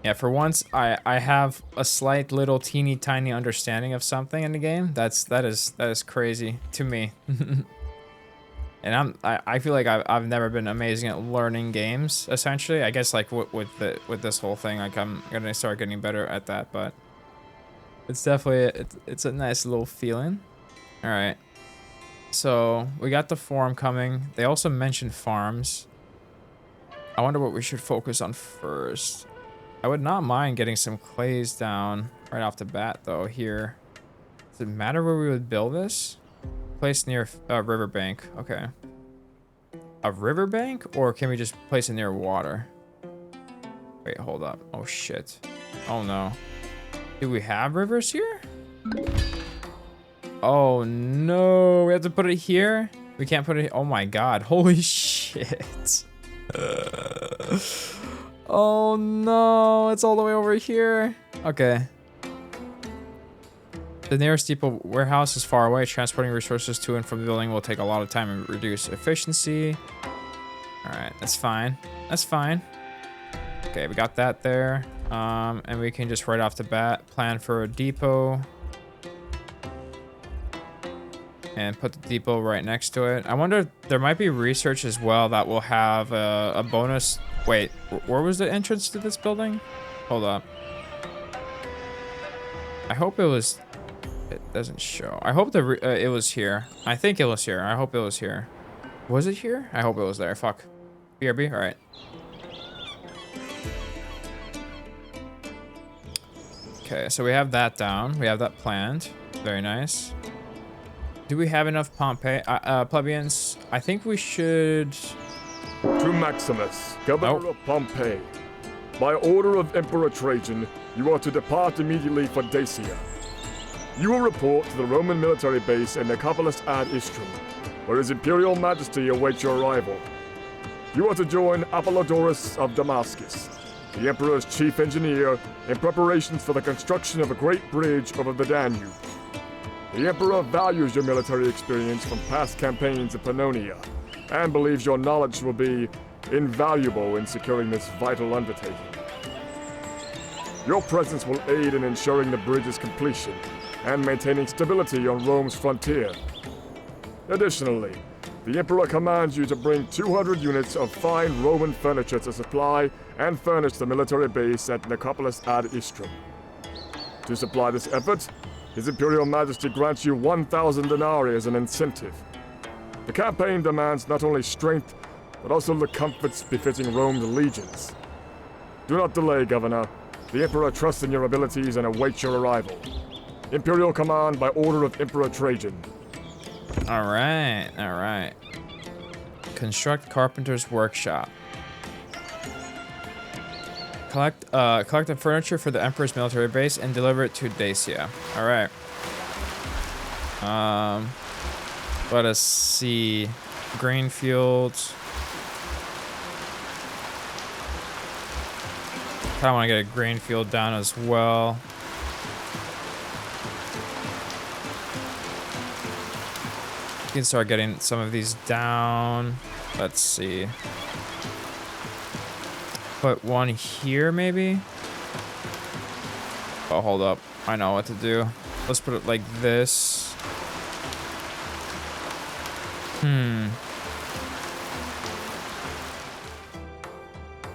Yeah, for once, I have a slight little teeny tiny understanding of something in the game. That is crazy to me. And I feel like I've never been amazing at learning games. Essentially, I guess like with this whole thing, like I'm gonna start getting better at that. But it's definitely it's a nice little feeling. All right. So we got the forum coming. They also mentioned farms. I wonder what we should focus on first. I would not mind getting some clays down right off the bat though here. Does it matter where we would build this? Place near a riverbank. Okay. A riverbank, or can we just place it near water? Wait, hold up. Oh shit. Oh no. Do we have rivers here? Oh no, we have to put it here? We can't put it, oh my god, holy shit. Oh no, it's all the way over here. Okay. The nearest depot warehouse is far away. Transporting resources to and from the building will take a lot of time and reduce efficiency. All right, that's fine. That's fine. Okay, we got that there. And we can just right off the bat plan for a depot. And put the depot right next to it. I wonder if there might be research as well that will have a bonus. Wait, where was the entrance to this building? Hold up. I hope it was. It doesn't show. I hope it was here. I think it was here. I hope it was here. Was it here? I hope it was there. Fuck. BRB. All right. Okay, so we have that down. We have that planned. Very nice. Do we have enough Pompeii plebeians? I think we should. To Maximus, governor of Pompeii. By order of Emperor Trajan, you are to depart immediately for Dacia. You will report to the Roman military base in Nicopolis ad Istrum, where His Imperial Majesty awaits your arrival. You are to join Apollodorus of Damascus, the Emperor's chief engineer, in preparations for the construction of a great bridge over the Danube. The Emperor values your military experience from past campaigns in Pannonia, and believes your knowledge will be invaluable in securing this vital undertaking. Your presence will aid in ensuring the bridge's completion and maintaining stability on Rome's frontier. Additionally, the Emperor commands you to bring 200 units of fine Roman furniture to supply and furnish the military base at Nicopolis ad Istrum. To supply this effort, His Imperial Majesty grants you 1,000 denarii as an incentive. The campaign demands not only strength, but also the comforts befitting Rome's legions. Do not delay, Governor. The Emperor trusts in your abilities and awaits your arrival. Imperial command by order of Emperor Trajan. All right. Construct Carpenter's Workshop. Collect the furniture for the Emperor's military base and deliver it to Dacia. All right. Let us see. Grain fields. I want to get a grain field down as well. You can start getting some of these down. Let's see. Put one here, maybe? Oh, hold up. I know what to do. Let's put it like this.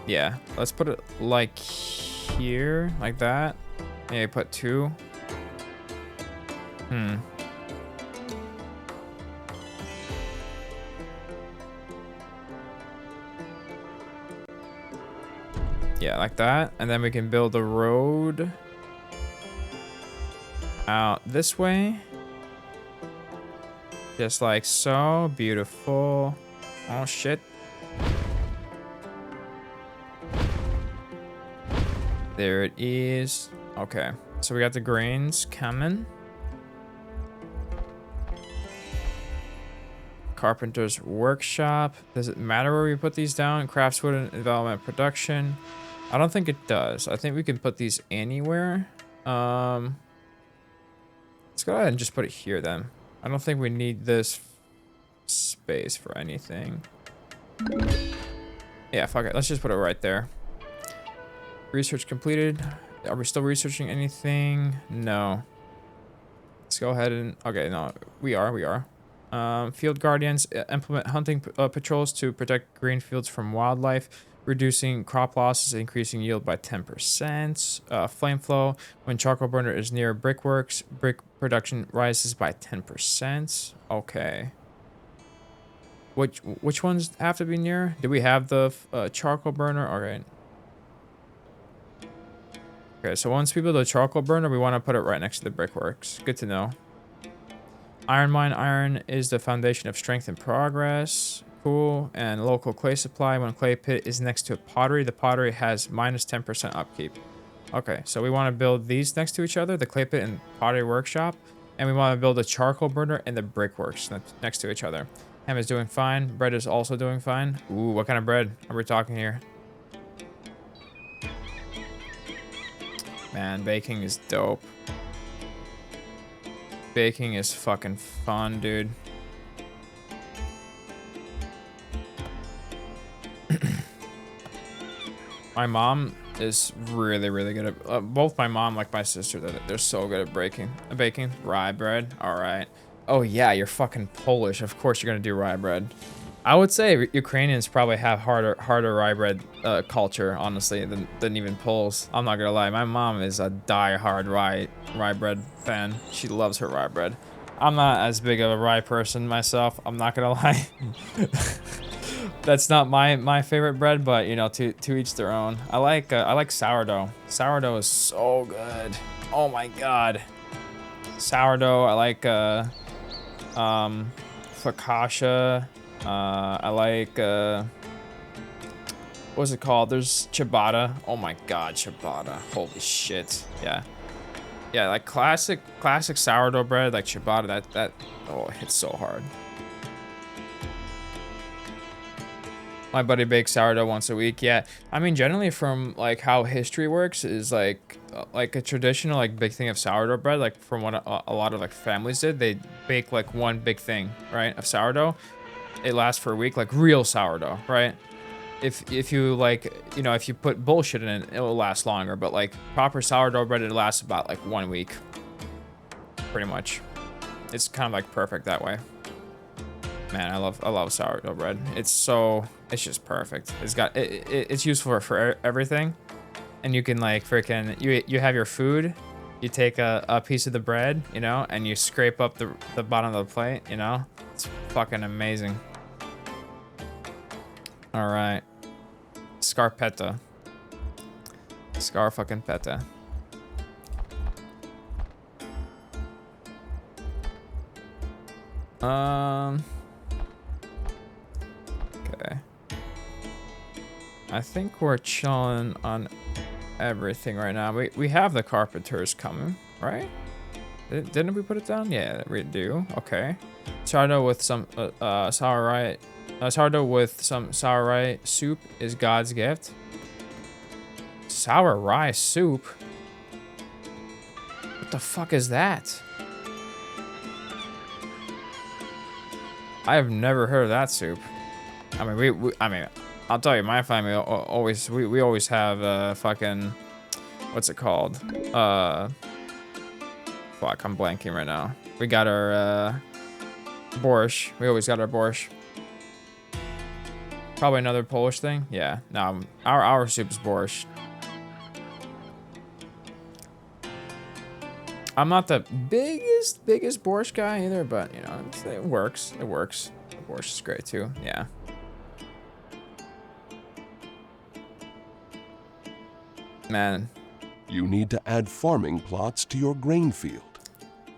Yeah, let's put it like here, like that. Maybe put two. Yeah, like that. And then we can build a road out this way. Just like so. Beautiful. Oh, shit. There it is. Okay. So we got the grains coming. Carpenter's Workshop. Does it matter where we put these down? Craftswood and development production. I don't think it does. I think we can put these anywhere. Let's go ahead and just put it here then. I don't think we need this space for anything. Yeah, fuck it. Let's just put it right there. Research completed. Are we still researching anything? No. Let's go ahead and... Okay, no. We are. Field guardians implement hunting patrols to protect green fields from wildlife, reducing crop losses, increasing yield by 10%. Flame flow, when charcoal burner is near brickworks, brick production rises by 10%. Okay. Which ones have to be near? Do we have the charcoal burner? All right. Okay, so once we build a charcoal burner, we want to put it right next to the brickworks. Good to know. Iron mine. Iron is the foundation of strength and progress. Cool. And local clay supply. When a clay pit is next to a pottery, the pottery has minus 10% upkeep. Okay, so we want to build these next to each other, the clay pit and pottery workshop. And we want to build a charcoal burner and the brickworks next to each other. Ham is doing fine. Bread is also doing fine. Ooh, what kind of bread are we talking here? Man, baking is dope. Baking is fucking fun, dude. My mom is really, really good at... both my mom, like my sister, they're so good at baking. Rye bread, alright. Oh yeah, you're fucking Polish. Of course you're gonna do rye bread. I would say Ukrainians probably have harder rye bread culture, honestly, than even Poles. I'm not gonna lie. My mom is a die-hard rye bread fan. She loves her rye bread. I'm not as big of a rye person myself. I'm not gonna lie. That's not my favorite bread, but you know, to each their own. I like sourdough. Sourdough is so good. Oh my god. Sourdough. I like focaccia. I like, what's it called? There's ciabatta. Oh my god, ciabatta. Holy shit. Yeah. Yeah, like classic sourdough bread, like ciabatta, that, oh, it hits so hard. My buddy bakes sourdough once a week. Yeah, I mean, generally from like how history works is like a traditional like big thing of sourdough bread, like from what a lot of like families did, they bake like one big thing, right, of sourdough. It lasts for a week, like real sourdough, right? if you like, you know, if you put bullshit in it, it will last longer. But like proper sourdough bread, it lasts about like 1 week, pretty much. It's kind of like perfect that way. Man, I love sourdough bread. It's just perfect. It's got it's useful for everything, and you can like freaking you have your food, you take a piece of the bread, you know, and you scrape up the bottom of the plate, you know. It's fucking amazing. All right, scarpetta, fucking petta. Okay. I think we're chilling on everything right now. We have the carpenters coming, right? Didn't we put it down? Yeah, we do. Okay. Sourdough with some sourdough with some sour rye soup is God's gift. Sour rye soup? What the fuck is that? I have never heard of that soup. I mean, I mean, I'll tell you, my family always, we always have fucking, what's it called? Fuck, I'm blanking right now. We got our borscht. We always got our borscht. Probably another Polish thing. Yeah, no, our soup's borscht. I'm not the biggest borscht guy either, but you know, it works. It works. The borscht is great too. Yeah. Man. You need to add farming plots to your grain field.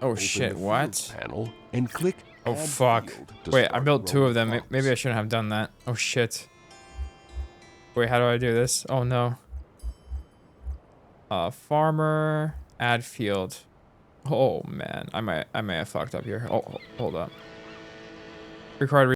Oh shit! What? Panel and click. Oh fuck! Wait, I built 2 of them. Maybe I shouldn't have done that. Oh shit! Wait, how do I do this? Oh no. Farmer, add field. Oh man, I may have fucked up here. Oh, hold up. Required